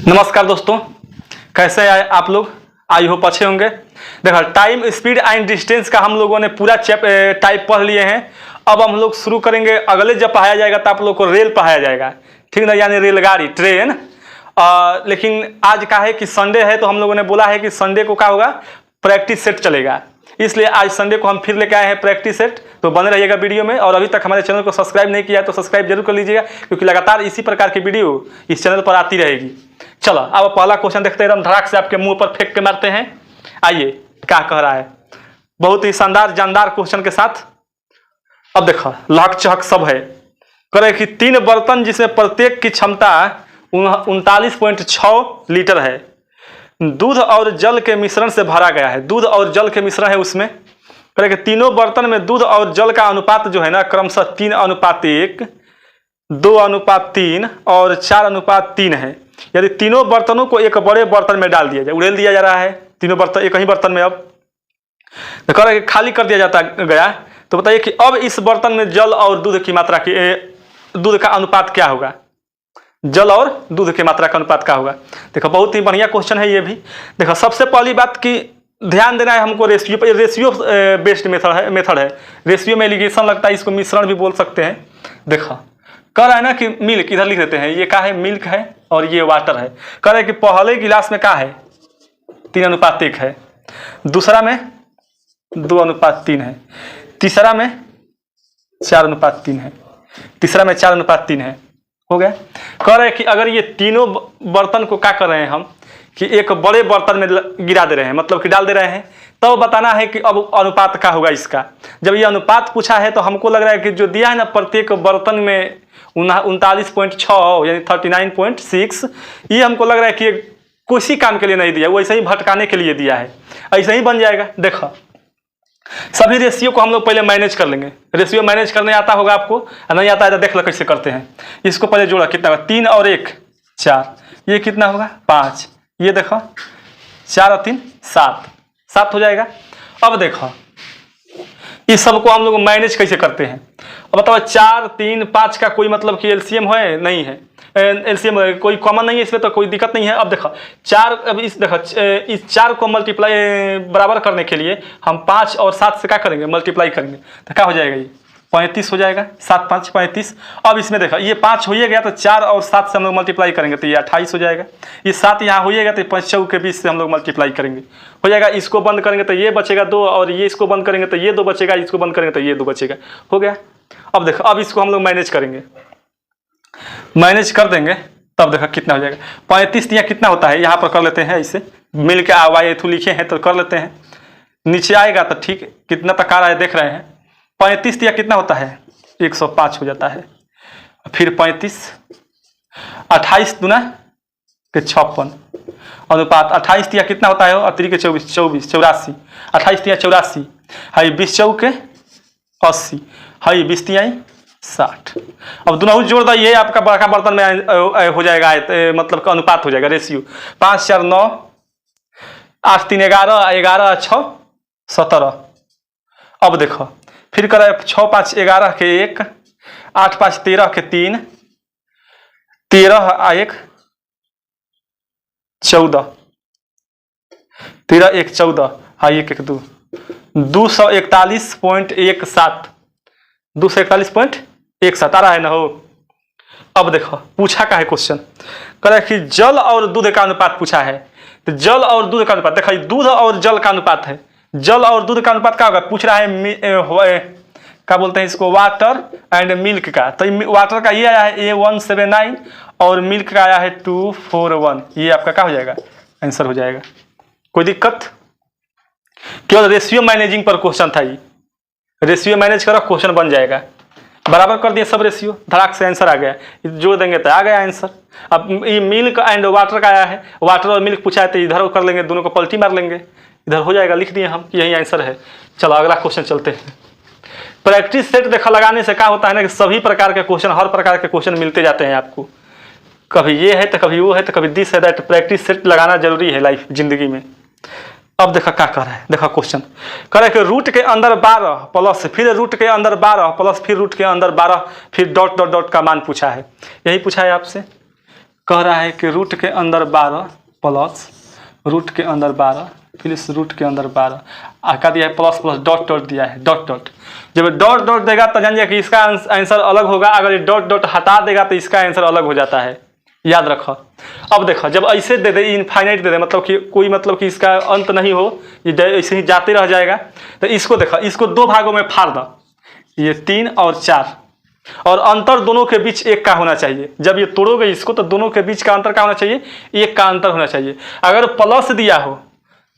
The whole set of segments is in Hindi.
नमस्कार दोस्तों, कैसे आए आप लोग। आई होप अच्छे होंगे। देखो, टाइम स्पीड एंड डिस्टेंस का हम लोगों ने पूरा टाइप पढ़ लिए हैं। अब हम लोग शुरू करेंगे। अगले जब पढ़ाया जाएगा तो आप लोग को रेल पढ़ाया जाएगा, ठीक ना, यानी रेलगाड़ी, ट्रेन। लेकिन आज का है कि संडे है, तो हम लोगों ने बोला है कि संडे को क्या होगा, प्रैक्टिस सेट चलेगा। इसलिए आज संडे को हम फिर लेके आए हैं प्रैक्टिस सेट। तो बने रहिएगा वीडियो में। और अभी तक हमारे चैनल को सब्सक्राइब नहीं किया है तो सब्सक्राइब जरूर कर लीजिएगा, क्योंकि लगातार इसी प्रकार की वीडियो इस चैनल पर आती रहेगी। चलो, अब पहला क्वेश्चन देखते हैं, एकदम धड़ाक से आपके मुंह पर फेंक के मारते हैं। आइए, क्या कह रहा है, बहुत ही शानदार जानदार क्वेश्चन के साथ। अब देखो, लाख चहक सब है। करे कि 3 बर्तन जिसमें प्रत्येक की क्षमता 39.6 लीटर है, दूध और जल के मिश्रण से भरा गया है। दूध और जल के मिश्रण है उसमें। करे कि तीनों बर्तन में दूध और जल का अनुपात जो है ना, क्रमशः 3:1, 2:3 और 4:3 है। यदि तीनों बर्तनों को एक बड़े बर्तन में डाल दिया जाए, उड़ेल दिया जा रहा है तीनों बर्तन एक ही बर्तन में। अब तो कह रहे कि खाली कर दिया जाता गया, तो बताइए कि अब इस बर्तन में जल और दूध की मात्रा की दूध का अनुपात क्या होगा। जल और दूध की मात्रा का अनुपात क्या होगा। देखो, बहुत ही बढ़िया क्वेश्चन है ये भी। देखो, सबसे पहली बात की ध्यान देना है हमको, रेशियो पर। रेशियो बेस्ड मेथड है। रेशियो में एलिगेशन लगता है, इसको मिश्रण भी बोल सकते हैं। देखो, कह रहा है ना कि मिल्क, इधर लिख देते हैं, ये क्या है, मिल्क है और ये वाटर है। कह रहे हैं कि पहले गिलास में क्या है, 3:1 है, दूसरा में 2:3 है, तीसरा में 4:3 है, तीसरा में 4:3 है। हो गया। कह रहे हैं कि अगर ये तीनों बर्तन को क्या कर रहे हैं हम, कि एक बड़े बर्तन में गिरा दे रहे हैं, मतलब कि डाल दे रहे हैं, तो बताना है कि अब अनुपात क्या होगा इसका। जब ये अनुपात पूछा है तो हमको लग रहा है कि जो दिया है ना, प्रत्येक बर्तन में 39.6 यानी 39.6, ये हमको लग रहा है कि किसी काम के लिए नहीं दिया, वो ऐसे ही भटकाने के लिए दिया है। ऐसे ही बन जाएगा। देखो, सभी रेशियो को हम लोग पहले मैनेज कर लेंगे। रेशियो मैनेज करने आता होगा आपको, नहीं आता है तो देख लो कैसे करते हैं। इसको पहले जोड़ा, कितना होगा, 3 और 1 4, ये कितना होगा 5, ये देखो 4 और 3 7, 7 हो जाएगा। अब देखो, इस सबको हम लोग मैनेज कैसे करते हैं। अब बताओ, 4 3 5 का कोई मतलब कि एलसीएम है नहीं है, एलसीएम कोई कॉमन नहीं है इसमें, तो कोई दिक्कत नहीं है। अब देखो 4, अब इस देखो इस 4 को मल्टीप्लाई बराबर करने के लिए हम 5 और 7 से क्या करेंगे, मल्टीप्लाई करेंगे, तो क्या हो जाएगा, ये 35 हो जाएगा। 7 5 35। अब इसमें देखो, ये 5 हो ही गया, तो 4 और 7 से हम लोग मल्टीप्लाई करेंगे तो ये 28 हो जाएगा। ये 7 यहाँ हो गया, तो 5 4 के 20 से हम लोग मल्टीप्लाई करेंगे, हो जाएगा। इसको बंद करेंगे तो ये बचेगा 2, और ये इसको बंद करेंगे तो ये 2 बचेगा, इसको बंद करेंगे तो ये 2 बचेगा। हो गया। अब देखो, अब इसको हम लोग मैनेज करेंगे, मैनेज कर देंगे, तब देखो कितना हो जाएगा। 35 यहाँ कितना होता है, यहाँ पर कर लेते हैं, इसे मिल के आवाए थू लिखे हैं तो कर लेते हैं। नीचे आएगा तो ठीक, कितना तक आ रहा है देख रहे हैं। 35 या कितना होता है, 105 हो जाता है। फिर 35, 28 दूना के 56 अनुपात 28 या कितना होता है, अतिरिक्त के 24 24 84, 28 या 84 है, 20 4 के 80 है, 20 3 60। अब दोनों जोड़ दो, ये आपका बड़का बर्तन में हो जाएगा, मतलब का अनुपात हो जाएगा, रेशियो 5 4 9, 8 3 11, 11 6 17। अब देखो, फिर करें 6 5 11 के 1, 8 5 13 के 3, 13 1 14, 13 1 14, हाँ 1 1 2, 241.17, 241.17 आ रहा है ना। हो, अब देखो पूछा का है क्वेश्चन, करे कि जल और दूध का अनुपात पूछा है। तो जल और दूध का अनुपात, देखो दूध और जल का अनुपात है। जल और दूध का अनुपात क्या होगा, पूछ रहा है क्या बोलते हैं इसको, वाटर एंड मिल्क का। तो वाटर का ये आया है A179 और मिल्क का आया है 241। ये आपका क्या हो जाएगा, आंसर हो जाएगा। कोई दिक्कत, केवल रेशियो मैनेजिंग पर क्वेश्चन था। ये रेशियो मैनेज करो, क्वेश्चन बन जाएगा। बराबर कर दिया सब रेशियो, धड़ाक से आंसर आ गया। जोड़ देंगे तो आ गया आंसर। अब ये मिल्क एंड वाटर का आया है, वाटर और मिल्क पूछा है, तो इधर कर लेंगे, दोनों को पलटी मार लेंगे, इधर हो जाएगा। लिख दिए हम कि यही आंसर है। चलो अगला क्वेश्चन चलते हैं। प्रैक्टिस सेट देखा लगाने से क्या होता है ना, कि सभी प्रकार के क्वेश्चन, हर प्रकार के क्वेश्चन मिलते जाते हैं आपको। कभी ये है तो कभी वो है तो कभी दिस है दैट। प्रैक्टिस सेट लगाना जरूरी है लाइफ जिंदगी में। अब देखा क्या कर रहा है, देखा क्वेश्चन कर रहा है कि रूट के अंदर 12 प्लस फिर रूट के अंदर 12 प्लस फिर रूट के अंदर 12 फिर डॉट डॉट डॉट का मान पूछा है। यही पूछा है आपसे। कह रहा है कि रूट के अंदर 12 प्लस रूट के अंदर 12 फिर इस रूट के अंदर 12 आका दिया है प्लस प्लस डॉट डॉट दिया है डॉट डॉट। जब डॉट डॉट देगा तो जानिए कि इसका आंसर अलग होगा, अगर ये डॉट डॉट हटा देगा तो इसका आंसर अलग हो जाता है, याद रखो। अब देखो जब ऐसे दे दे इनफाइनाइट दे दे मतलब कि कोई मतलब कि इसका अंत नहीं हो, ये ऐसे ही जाते रह जाएगा, तो इसको देखो इसको दो भागों में फाड़ दो, ये 3 और 4 और अंतर दोनों के बीच 1 का होना चाहिए। जब ये तोड़ोगे इसको तो दोनों के बीच का अंतर क्या होना चाहिए, 1 का अंतर होना चाहिए। अगर प्लस दिया हो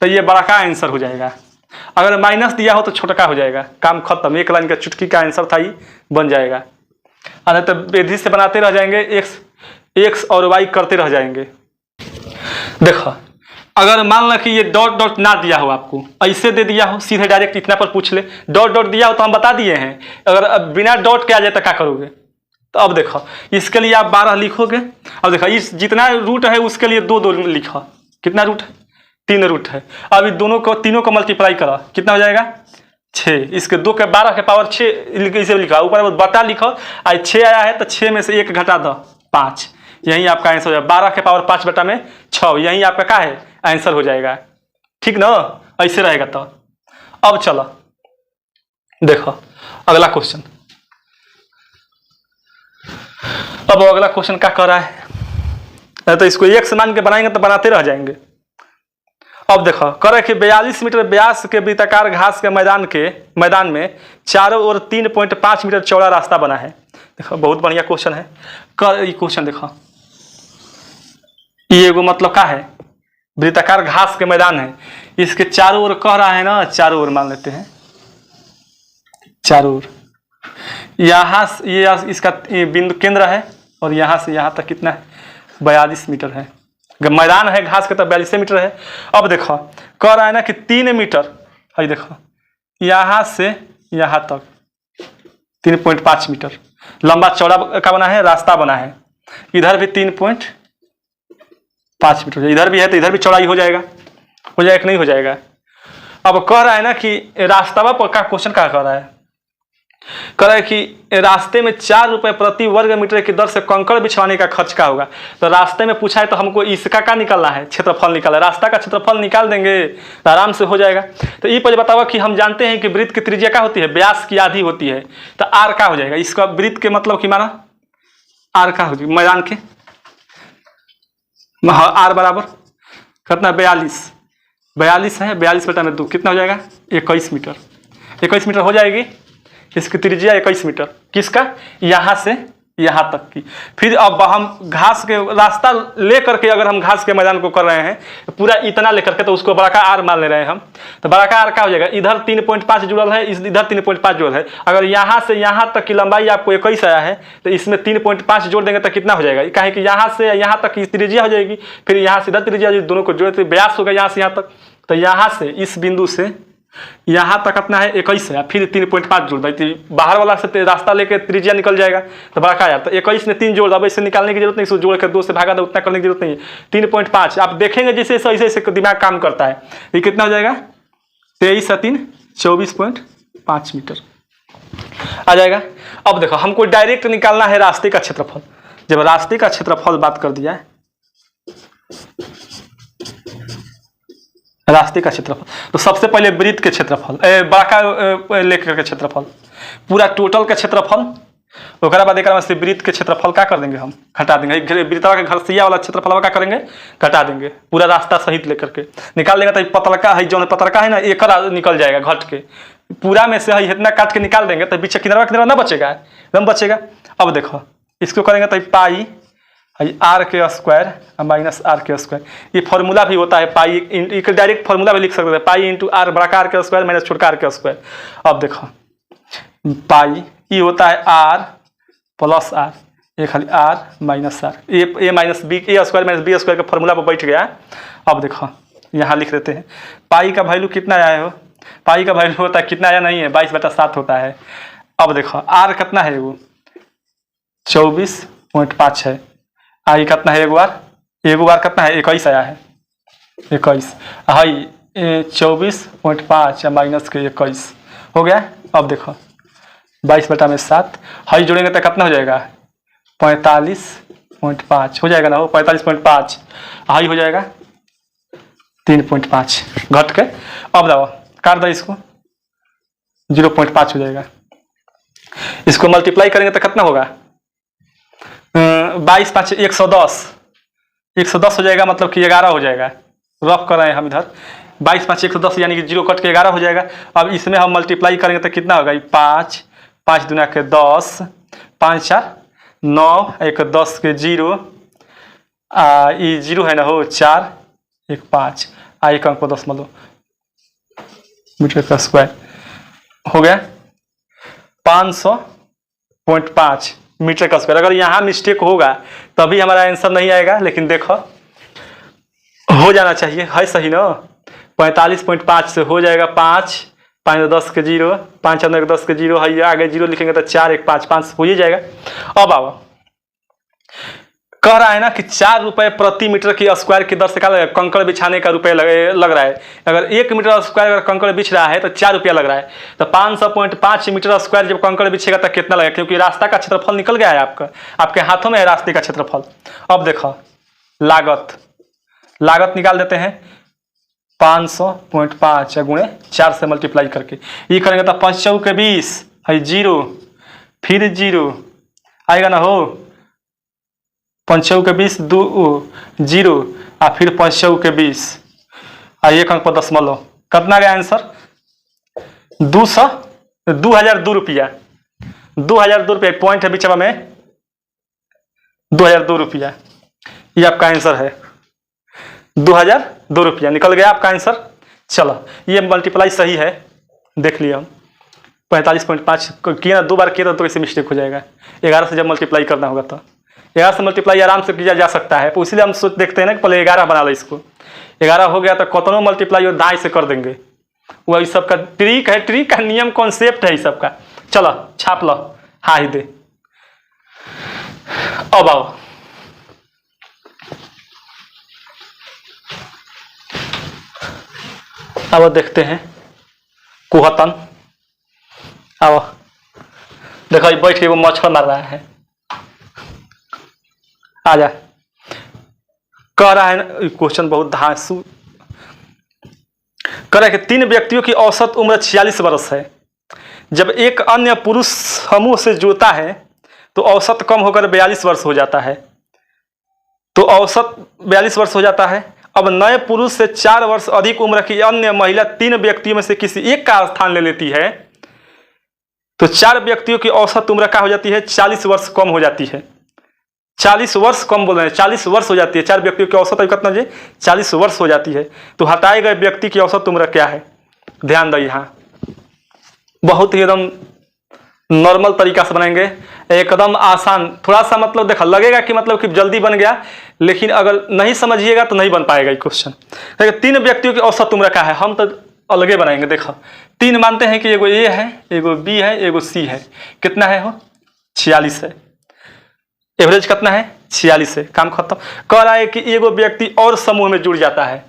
तो ये बड़ा का आंसर हो जाएगा, अगर माइनस दिया हो तो छोटा का हो जाएगा, काम खत्म। एक लाइन का चुटकी का आंसर था ही बन जाएगा। अरे तो विधि से बनाते रह जाएंगे, एक्स और वाई करते रह जाएंगे। देखो अगर मान लो कि ये डॉट डॉट ना दिया हो, आपको ऐसे दे दिया हो सीधे डायरेक्ट इतना पर पूछ ले, डॉट डॉट दिया हो तो हम बता दिए हैं। अगर अब बिना डॉट के आ जाए तो क्या करोगे, तो अब देखो इसके लिए आप 12 लिखोगे। अब देखो इस जितना रूट है उसके लिए 2 लिखो, कितना रूट है 3 रूट है। अब इन दोनों को तीनों को मल्टीप्लाई करो, कितना हो जाएगा 6। इसके 2 के 12 के पावर 6 इसे लिखा, ऊपर बटा लिखो, आज 6 आया है तो 6 में से 1 घटा दो 5, यही आपका आंसर हो जाएगा। 12 के पावर 5 बटा में 6, यही आपका क्या है आंसर हो जाएगा, ठीक ना, ऐसे रहेगा। तो अब चलो देखो अगला क्वेश्चन। अब अगला क्वेश्चन क्या कर रहा है, तो इसको एक मान के बनाएंगे तो बनाते रह जाएंगे। अब देखो करे कि 42 मीटर व्यास के वृत्ताकार घास के मैदान में चारों ओर 3.5 मीटर चौड़ा रास्ता बना है। देखो बहुत बढ़िया क्वेश्चन है। ये क्वेश्चन देखो, ये एगो मतलब क्या है, वृत्ताकार घास के मैदान है, इसके चारों ओर कह रहा है ना, चारों ओर मान लेते हैं, चारों ओर यहाँ ये इसका बिंदु केंद्र है और यहाँ से यहाँ तक कितना है 42 मीटर है। मैदान है घास के तो 42 मीटर है। अब देखो कह रहा है ना कि 3 मीटर है, देखो यहाँ से यहाँ तक 3.5 मीटर लंबा चौड़ा का बना है, रास्ता बना है। इधर भी 3.5 मीटर, इधर भी है तो इधर भी चौड़ाई हो जाएगा कि नहीं हो जाएगा। अब कह रहा है ना कि रास्ता पर का क्वेश्चन क्या कह रहा है, कह रहा है कि रास्ते में 4 रुपए प्रति वर्ग मीटर की दर से कंकड़ बिछवाने का खर्च का होगा। तो रास्ते में पूछा है तो हमको इसका क्या निकालना है, क्षेत्रफल निकालना है। रास्ता का क्षेत्रफल निकाल देंगे तो आराम से हो जाएगा। तो ये पहले बताओ कि हम जानते हैं कि वृत्त की त्रिज्या क्या होती है, व्यास की आधी होती है, तो आर क्या हो जाएगा, इसका वृत्त के मतलब कि माना आर क्या हो जाएगा, मैदान के आर बराबर कितना 42 है, 42 बटा में 2 कितना हो जाएगा 21 मीटर। 21 मीटर हो जाएगी इसकी त्रिज्या 21 मीटर, किसका, यहाँ से यहाँ तक की। फिर अब हम घास के रास्ता ले करके अगर हम घास के मैदान को कर रहे हैं पूरा इतना लेकर के, तो उसको बड़ा का आर मान ले रहे हैं हम, तो बड़ा का आर क्या हो जाएगा, इधर 3.5 जुड़ल है, इधर 3.5 जुड़ल है। अगर यहाँ से यहाँ तक की लंबाई आपको 21 आया है तो इसमें 3.5 जोड़ देंगे तो कितना हो जाएगा, कहे कि यहाँ से यहाँ तक की त्रिज्या हो जाएगी, फिर यहाँ से इधर त्रिज्या, दोनों को जोड़ते व्यास होगा यहाँ से यहाँ तक। तो यहाँ से इस बिंदु से यहाँ तक अपना है 21 है, फिर 3.5 जोड़ भाई, बाहर वाला से रास्ता लेके त्रिज्या निकल जाएगा तो बड़ा का यार, तो 21 में 3 जोड़ दो, इससे निकालने की जरूरत नहीं, इसको जोड़ कर 2 से भागा दो, उतना करने की जरूरत नहीं है। 3.5 आप देखेंगे जैसे ऐसे दिमाग काम करता है, ये कितना हो जाएगा 23 और 3 24.5 मीटर आ जाएगा। अब देखो हमको डायरेक्ट निकालना है रास्ते का क्षेत्रफल। जब रास्ते का क्षेत्रफल बात कर दिया है, रास्ते का क्षेत्रफल, तो सबसे पहले वृत्त के क्षेत्रफल बड़ा लेकर के क्षेत्रफल, पूरा टोटल का क्षेत्रफल, उसके बाद एक वृत्त के क्षेत्रफल क्या कर देंगे हम, घटा देंगे। वृत्तवा के घरसिया वाला क्षेत्रफल क्या करेंगे, घटा देंगे, पूरा रास्ता सहित लेकर के निकाल देंगे। तो पतलका है, जो पतलका है ना एक निकल जाएगा घट के, पूरा में से इतना काट के निकाल देंगे तो बीच किनारा ना बचेगा, एकदम बचेगा। अब देखो इसको करेंगे तो पाई आर के स्क्वायर माइनस आर के स्क्वायर, ये फॉर्मूला भी होता है पाई, डायरेक्ट फॉर्मूला भी लिख सकते हैं, पाई इंटू आर बड़ा कार के स्क्वायर माइनस छोटा कार के स्क्वायर। अब देखो पाई ये होता है आर प्लस आर, ये खाली R minus R, A minus B, A square minus B square का फॉर्मूला पर बैठ गया। अब देखो यहाँ लिख देते हैं, पाई का वैल्यू कितना आया हो, पाई का वैल्यू होता है कितना आया नहीं है 22/7 होता है। अब देखो आर कितना है, वो 24.5 है, आई कितना है, एक बार कितना है 21 आया है, 21 हाई 24.5 माइनस के 21 हो गया। अब देखो 22/7 हाई जोड़ेंगे तो कितना हो जाएगा 45 45.5 हो जाएगा ना, हो 45.5, हाई हो जाएगा 3.5 घट के। अब दाओ काट दो इसको, 0.5 हो जाएगा। इसको मल्टीप्लाई करेंगे तो कितना होगा, 22 5 110, 110 हो जाएगा, मतलब कि 11 हो जाएगा। रफ कर रहे हैं हम इधर, 22 5 110 यानी कि 0 कट के 11 हो जाएगा। अब इसमें हम मल्टीप्लाई करेंगे तो कितना होगा, 5 5 दूना के 10, 5 4 9, 1 10 के 0, ये 0 है ना, हो 4 1 5, 1 अंक 10 मान लो मीटर का स्क्वायर हो गया 500.5 मीटर का स्क्वायर। अगर यहाँ मिस्टेक होगा तभी हमारा आंसर नहीं आएगा, लेकिन देखो हो जाना चाहिए, है सही ना। 45.5 से हो जाएगा 5 5 10 के 0, 5 1 10 के 0 है, आगे 0 लिखेंगे तो 4 1 5 5 हो ही जाएगा। अब आओ कह रहा है ना कि 4 रुपए प्रति मीटर की स्क्वायर की दर से क्या लगेगा, कंकड़ बिछाने का रुपये लग रहा है। अगर 1 मीटर स्क्वायर अगर कंकड़ बिछ रहा है तो 4 रुपया लग रहा है। तो 500.5 मीटर स्क्वायर जब कंकड़ बिछेगा तो कितना लगेगा, क्योंकि रास्ता का क्षेत्रफल निकल गया है आपका, आपके हाथों में है रास्ते का क्षेत्रफल। अब देखो लागत निकाल देते हैं, 500.5 गुणे 4 से मल्टीप्लाई करके ये करेंगे तो 5 चौक के 20 है 0, फिर 0 आएगा ना, हो 5 चौक के 20 2 0 और फिर 5 चौक के 20 और 1 अंक पर 10 मान लो, कितना गया आंसर 2002 रुपया, 2002 रुपया पॉइंट है बीचवा में, 2002 रुपया ये आपका आंसर है। 2002 रुपया निकल गया आपका आंसर। चलो ये मल्टीप्लाई सही है, देख लिया हम 45.5 किया ना, 2 बार किया तो कैसे मिस्टेक हो जाएगा। 11 से जब मल्टीप्लाई करना होगा तो 11 से मल्टीप्लाई आराम से किया जा सकता है, तो इसलिए हम सोच देखते हैं ना कि पहले 11 बना लो इसको। 11 हो गया तो कतनों मल्टीप्लाई और दाएं से कर देंगे, वही सबका ट्रिक है, ट्रिक का नियम कॉन्सेप्ट है इस सबका। चलो छाप लो, हाँ ही दे। अब आओ अब देखते हैं कुहतन। अब देखो बैठ के वो मच्छर मार रहा है, आजा कह रहा है ना क्वेश्चन बहुत धांसू। कह रहा है कि 3 व्यक्तियों की औसत उम्र 46 वर्ष है। जब एक अन्य पुरुष समूह से जुड़ता है तो औसत कम होकर 42 वर्ष हो जाता है, तो औसत 42 वर्ष हो जाता है। अब नए पुरुष से 4 वर्ष अधिक उम्र की अन्य महिला 3 व्यक्तियों में से किसी एक का स्थान ले लेती है, तो 4 व्यक्तियों की औसत उम्र क्या हो जाती है, 40 वर्ष कम हो जाती है। 40 वर्ष कम बोल रहे हैं, 40 वर्ष हो जाती है। 4 व्यक्तियों की औसत कितना जी, 40 वर्ष हो जाती है। तो हटाए गए व्यक्ति की औसत उम्र क्या है, ध्यान दो। यहाँ बहुत ही एकदम नॉर्मल तरीका से बनाएंगे, एकदम आसान। थोड़ा सा मतलब देखा लगेगा कि मतलब कि जल्दी बन गया, लेकिन अगर नहीं समझिएगा तो नहीं बन पाएगा ये क्वेश्चन। 3 व्यक्तियों की औसत उम्र क्या है, हम तो अलगे बनाएंगे। देखो 3 मानते हैं कि एगो ए है, एगो बी है, एगो सी है। कितना है, हो 46 है। एवरेज कितना है, 46 है। काम खत्म। कह रहा है कि एगो व्यक्ति और समूह में जुड़ जाता है,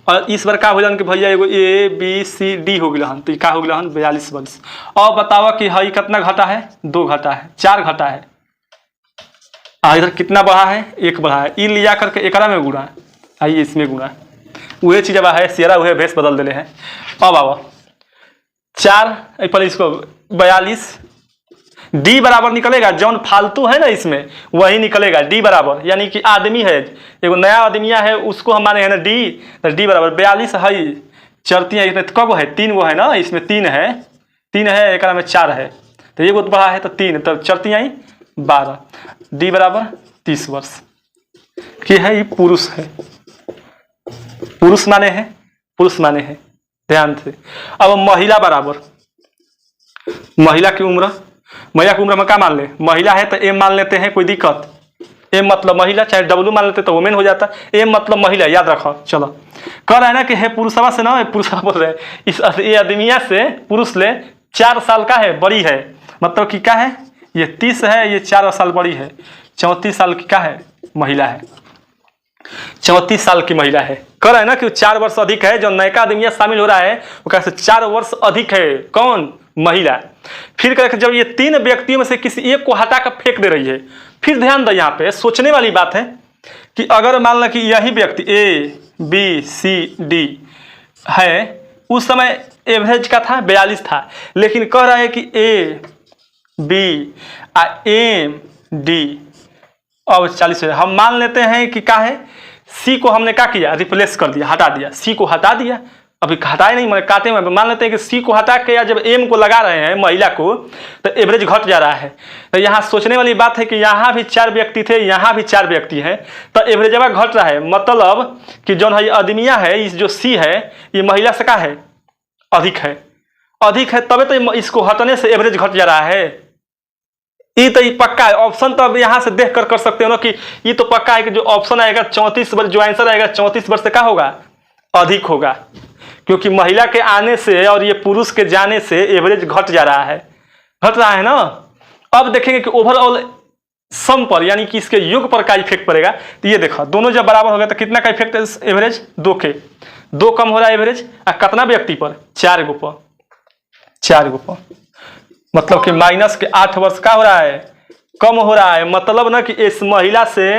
और इस बार का हो जान कि भैया एगो ए बी सी डी हो गया हन, तो क्या हो गया हन 42 वर्ष। और बताओ कि हई कितना घटा है, 2 घटा है, 4 घटा है, इधर कितना बढ़ा है, 1 बढ़ा है। ई लिया करके एकरा में गुणा, आइए इसमें गुणा, वही चीज अब है शेरा हुए भेस बदल दिले हैं। अब आओ 4 पर इसको 42, डी बराबर निकलेगा, जौन फालतू है ना इसमें वही निकलेगा। डी बराबर यानी कि आदमी है, एगो नया आदमिया है, उसको हम माने है ना डी, तो डी बराबर 42 है। चरतियाँ इतने कब है, 3 गो है ना, इसमें 3 है, 3 है, एक में 4 है, तो एगो बढ़ा है तो 3, तब चरतियाँ 12। डी बराबर 30 वर्ष की है। ये पुरुष है, पुरुष माने हैं, पुरुष माने हैं, ध्यान से। अब महिला बराबर, महिला की उम्र, महिला की उम्र में क्या मान ले, महिला है तो एम मान लेते हैं, कोई दिक्कत। एम मतलब महिला, चाहे डब्ल्यू मान लेते तो वोमेन हो जाता। एम मतलब महिला, याद रखो। चलो कह रहा है ना कि है पुरुषवा से ना, पुरुषवा बोल रहे हैं, इस आदमिया से पुरुष ले 4 साल का है, बड़ी है, मतलब कि क्या है, ये 30 है, ये 4 साल बड़ी है, 34 साल की क्या है, महिला है, 34 साल की महिला है। कह रहा है ना कि 4 वर्ष अधिक है, जो नयका आदमिया शामिल हो रहा है वो कैसे 4 वर्ष अधिक है। कौन, महिला। फिर करें जब ये 3 व्यक्तियों में से किसी एक को हटा कर फेंक दे रही है, फिर ध्यान दो यहाँ पे सोचने वाली बात है कि अगर मान लो कि यही व्यक्ति ABCD है, उस समय एवरेज का था 42 था, लेकिन कह रहा है कि ABD अब 40 है। हम मान लेते हैं कि क्या है, C को हमने क्या किया, रिप्लेस कर दिया, हटा दिया, C को हटा दिया, अभी हटाए नहीं मैंने काटे में, मान लेते हैं कि C को हटा के या जब M को लगा रहे हैं महिला को, तो एवरेज घट जा रहा है। तो यहाँ सोचने वाली बात है कि यहाँ भी 4 व्यक्ति थे, यहाँ भी 4 व्यक्ति हैं, तो एवरेज घट रहा है, मतलब कि जो है आदमिया है, इस जो C है ये महिला से क्या है, अधिक है, अधिक है, तभी तो इसको हटने से एवरेज घट जा रहा है। ये तो पक्का है, ऑप्शन तो अब यहाँ से देख कर सकते हो ना कि ये तो पक्का है कि जो ऑप्शन आएगा 34 वर्ष, जो आंसर आएगा 34 वर्ष से क्या होगा, अधिक होगा, क्योंकि महिला के आने से और ये पुरुष के जाने से एवरेज घट जा रहा है, घट रहा है ना। अब देखेंगे कि ओवरऑल सम पर यानी कि इसके योग पर का इफेक्ट पड़ेगा। तो ये देखो दोनों जब बराबर हो गया तो कितना का इफेक्ट है एवरेज, 2 के 2 कम हो रहा है एवरेज, और कितना व्यक्ति पर, 4 गो पर, 4 गो पर, मतलब कि माइनस के 8 वर्ष का हो रहा है, कम हो रहा है, मतलब ना कि इस महिला से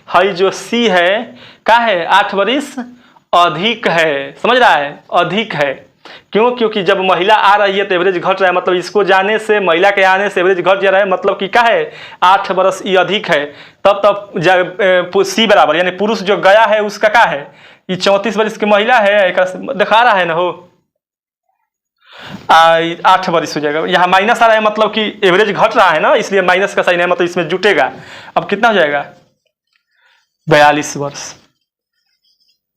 हई जो C है क्या है, 8 वर्ष अधिक है, समझ रहा है, अधिक है। क्यों, क्योंकि जब महिला आ रही है तो एवरेज घट रहा है, मतलब इसको जाने से महिला के आने से एवरेज घट जा रहा है, मतलब कि क्या है, 8 वर्ष ये अधिक है, तब C बराबर यानी पुरुष जो गया है उसका क्या है, ये 34 वर्ष की महिला है, दिखा रहा है ना हो, 8 वर्ष हो जाएगा, यहाँ माइनस आ रहा है, मतलब कि एवरेज घट रहा है ना, इसलिए माइनस का साइन है, मतलब इसमें जुटेगा। अब कितना हो जाएगा, 42 वर्ष,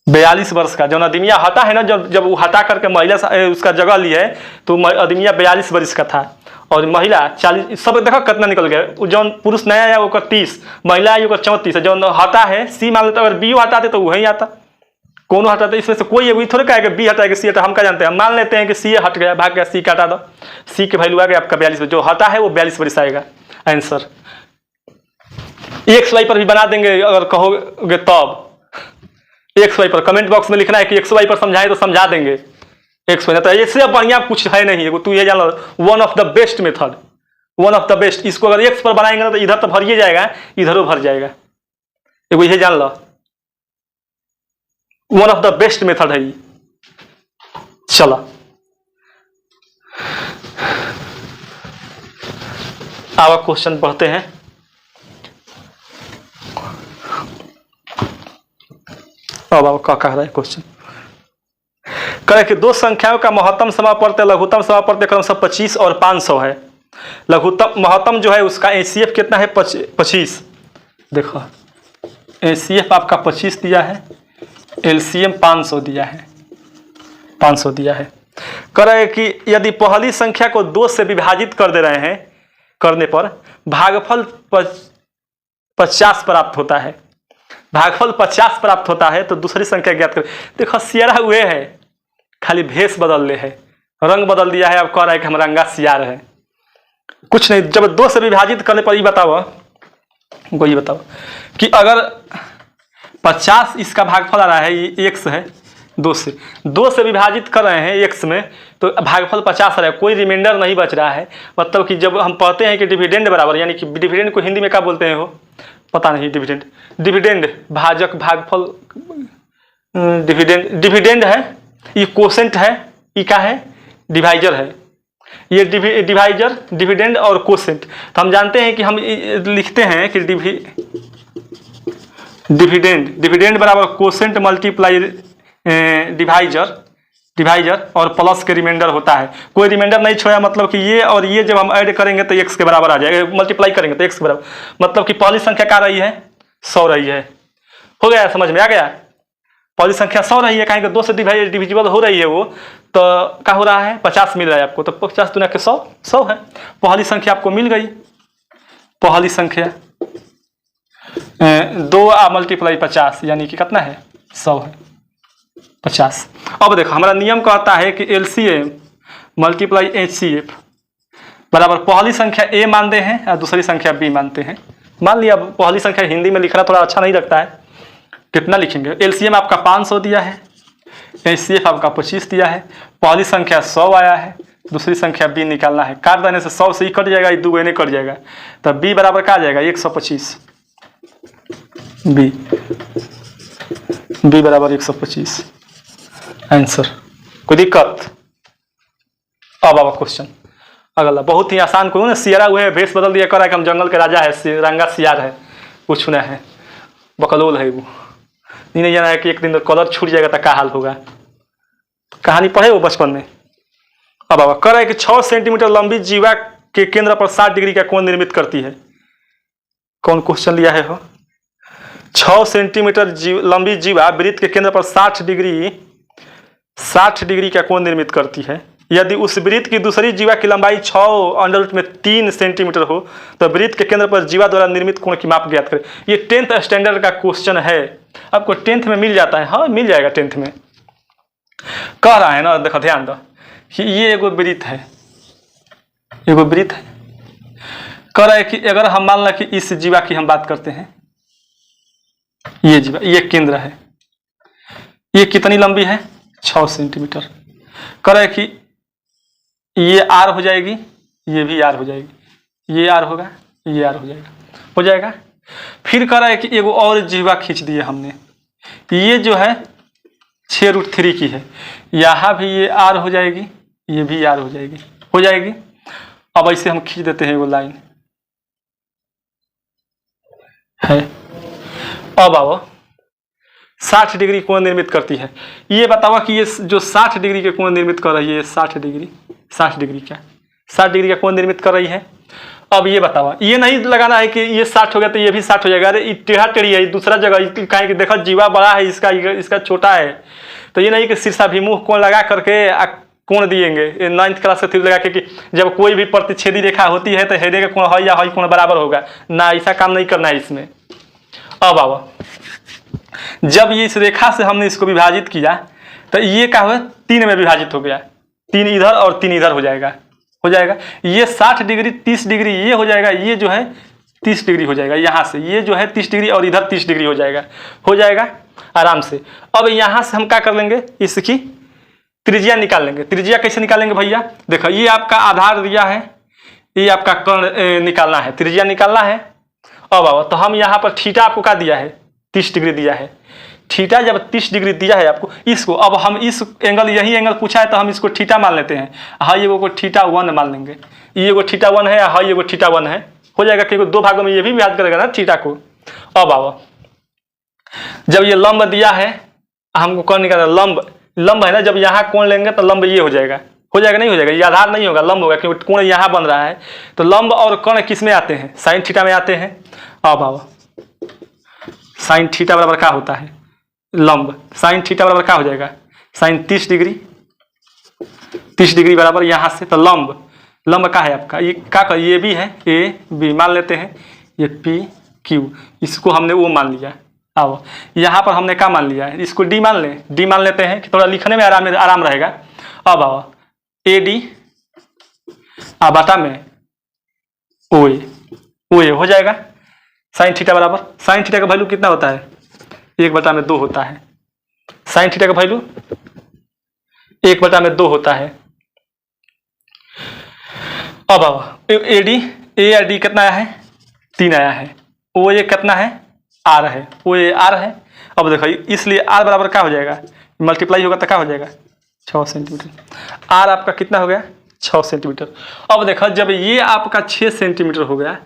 42 वर्ष का जो अदमिया हटा है ना, जब वो हटा करके महिला उसका जगह ली है, तो अदमिया 42 वर्ष का था और महिला 40, सब देखो कितना निकल गया, जो पुरुष नया आया वो 30, महिला आई वो 34 है, जो हटा है C मान लेते, अगर B हटाते तो वही आता, कौन हटाते, इसमें से कोई भी थोड़े कहेगा B हटाएगा C हटा, हम क्या जानते हैं, मान लेते हैं कि C हट गया, भाग गया, C हटा दो, C के वैल्यू आ गया आपका 42, जो हटा है वो 42 वर्ष आएगा आंसर। XY पर भी बना देंगे अगर कहोगे तब, XY पर कमेंट बॉक्स में लिखना है कि XY पर समझाए तो समझा देंगे, XY ना तो इससे बढ़िया कुछ है नहीं, तू ये जान लो, one of the best method, one of the best. इसको अगर X पर बनाएंगे ना तो इधर तो भरिए जाएगा, इधरों भर जाएगा, एगो ये जान लो, one of the best method है ये। चलो अब क्वेश्चन पढ़ते हैं। अब क्या कह रहा है क्वेश्चन, कह कि 2 संख्याओं का महत्तम समापर्त्य लघुत्तम समापर्त्य क्रमशः 25 और 500 है। लघुत्तम महत्तम जो है उसका HCF कितना है, 25। देखो HCF आपका 25 दिया है, LCM 500 दिया है, 500 दिया है। कह रहे कि यदि पहली संख्या को 2 से विभाजित कर दे रहे हैं, करने पर भागफल 50 प्राप्त होता है, भागफल 50 प्राप्त होता है, तो दूसरी संख्या ज्ञात करें। देखो सियारा हुए है, खाली भेष बदल ले है, रंग बदल दिया है, अब कह रहा है कि हम रंगा सियार है, कुछ नहीं। जब 2 से विभाजित करने पर ये बताओ कि अगर 50 इसका भागफल आ रहा है, ये x है, 2 से विभाजित कर रहे हैं x में, तो भागफल 50 आ रहा है, कोई रिमाइंडर नहीं बच रहा है। मतलब कि जब हम पढ़ते हैं कि डिविडेंड बराबर, यानी कि डिविडेंड को हिंदी में क्या बोलते हैं हो पता नहीं, डिविडेंड भाजक भागफल, डिविडेंड है, ये कोसेंट है, ये क्या है, डिवाइजर है, ये डिवाइजर, डिविडेंड और कोसेंट। तो हम जानते हैं कि हम लिखते हैं कि डिविडेंड बराबर कोसेंट मल्टीप्लाई डिवाइजर और प्लस के रिमाइंडर होता है, कोई रिमाइंडर नहीं छोड़ा, मतलब कि ये और ये जब हम ऐड करेंगे तो x के बराबर आ जाएगा, मल्टीप्लाई करेंगे तो x के बराबर, मतलब कि पहली संख्या क्या रही है, 100 रही है। हो गया, समझ में आ गया, पहली संख्या 100 रही है, कहीं 2 से डिविजिबल हो रही है वो, तो क्या हो रहा है, 50 मिल रहा है आपको, तो 50 दुना के 100 है, पहली संख्या आपको मिल गई। पहली संख्या 2 मल्टीप्लाई 50 यानी कि कितना है, 100 है, 50। अब देखो हमारा नियम कहता है कि LCM मल्टीप्लाई HCF बराबर पहली संख्या A मानते हैं और दूसरी संख्या B मानते हैं। मान लिया पहली संख्या हिंदी में लिखना थोड़ा अच्छा नहीं लगता है, कितना लिखेंगे, LCM आपका 500 दिया है, HCF आपका 25 दिया है, पहली संख्या 100 आया है, दूसरी संख्या b निकालना है। काट देने से 100 से ही कट जाएगा, 2 इन्हें कट जाएगा, तब b बराबर क्या आ जाएगा 125। b बराबर 125 आंसर। कोई दिक्कत? अब आवा क्वेश्चन अगला, बहुत ही आसान को ना, सियारा हुए है, भेष बदल दिया करा कि हम जंगल के राजा है, रंगा सियार है, कुछ ना है, बकलोल है वो, नहीं जाना है कि एक दिन कलर छूट जाएगा तो क्या हाल होगा। कहानी पढ़े वो बचपन में। अब बाबा कर रहा है कि 6 सेंटीमीटर लंबी जीवा के केंद्र पर 60 डिग्री का कोण निर्मित करती है। कौन क्वेश्चन लिया है हो? 6 सेंटीमीटर लंबी जीवा वृत्त के केंद्र पर 60 डिग्री का कोण निर्मित करती है। यदि उस वृत्त की दूसरी जीवा की लंबाई 6√3 सेंटीमीटर हो तो वृत्त के केंद्र पर जीवा द्वारा निर्मित कोण की माप ज्ञात करें। ये 10th स्टैंडर्ड का क्वेश्चन है, आपको 10th में मिल जाता है। हाँ मिल जाएगा 10th में। कह रहा है ना, देखो ध्यान दो कि ये एगो वृत्त है, एगो वृत्त है। कह रहा है कि अगर हम मान लें कि इस जीवा की हम बात करते हैं, ये जीवा, ये केंद्र है, ये कितनी लंबी है 6 सेंटीमीटर। कह रहा है कि ये आर हो जाएगी, ये भी आर हो जाएगी, ये आर होगा, ये आर हो जाएगा। फिर कह रहा है कि एगो और जीवा खींच दिए हमने, ये जो है 6√3 की है, यहाँ भी ये आर हो जाएगी, ये भी आर हो जाएगी। अब ऐसे हम खींच देते हैं वो लाइन है। अब आओ 60 डिग्री कोण निर्मित करती है। ये बताओ कि ये जो 60 डिग्री के कोण निर्मित कर रही है, 60 डिग्री का कोण निर्मित कर रही है। अब ये बताओ, ये नहीं लगाना है कि ये 60 हो गया तो ये भी 60 हो जाएगा। अरे टेढ़ा टेढ़ी है, दूसरा जगह कहें कि देखो जीवा बड़ा है, इसका छोटा है, तो ये नहीं कि शीर्षाभिमुख कोण लगा करके कोण दिएंगे 9th क्लास से लगा के कि जब कोई भी प्रतिच्छेदी रेखा होती है तो हेडे का कोण है या कोण बराबर होगा ना, ऐसा काम नहीं करना है इसमें। अब आओ, जब ये इस रेखा से हमने इसको विभाजित किया तो ये क्या हुआ 3 में विभाजित हो गया, 3 इधर और 3 इधर हो जाएगा। ये 60 डिग्री 30 डिग्री ये हो जाएगा, ये जो है 30 डिग्री हो जाएगा, यहाँ से ये जो है 30 डिग्री और इधर 30 डिग्री हो जाएगा आराम से। अब यहाँ से हम क्या कर लेंगे, इसकी त्रिज्या निकाल लेंगे। त्रिज्या कैसे निकालेंगे भैया? देखो ये आपका आधार दिया है, ये आपका कर्ण निकालना है, त्रिज्या निकालना है। अब आओ तो हम यहाँ पर थीटा आपको क्या दिया है 30 डिग्री दिया है। थीटा जब 30 डिग्री दिया है आपको, इसको अब हम इस एंगल, यही एंगल पूछा है तो हम इसको थीटा मान लेते हैं। हाँ ये वो थीटा 1 मान लेंगे, ये वो थीटा 1 है, हाँ ये वो थीटा 1 है, हो जाएगा क्योंकि 2 भागों में ये भी विभाजित करेगा ना थीटा को। अब आओ, जब ये लंब दिया है हमको कौन निकालना, लंब है ना, जब यहाँ कोण लेंगे तो लंब ये हो जाएगा नहीं हो जाएगा, ये आधार नहीं होगा, लंब होगा क्योंकि कोण यहाँ बन रहा है। तो लंब और कर्ण किस में आते हैं, साइन थीटा में आते हैं। अब आओ, साइन थीटा बराबर क्या होता है, लंब साइन थीटा बराबर क्या हो जाएगा, साइन 30 डिग्री बराबर यहाँ से। तो लंब का है आपका, ये क्या कर, ये भी है ए बी मान लेते हैं, ये पी क्यू, इसको हमने वो मान लिया। अब यहाँ पर हमने क्या मान लिया है, इसको डी मान लेते हैं कि थोड़ा लिखने में आराम रहेगा। अब आओ ए डी बाटा में ओ ए हो जाएगा। साइन थीटा बराबर, साइन थीटा का वैल्यू कितना होता है 1/2 होता है। साइन थीटा का वैल्यू 1/2 होता है। अब आओ ए डी कितना आया है 3 आया है, ओ ए कितना है आर है, ओ ए आर है। अब देखो इसलिए आर बराबर क्या हो जाएगा, मल्टीप्लाई होगा तो क्या हो जाएगा 6 सेंटीमीटर। आर आपका कितना हो गया 6 सेंटीमीटर। अब देखो जब ये आपका 6 सेंटीमीटर हो गया,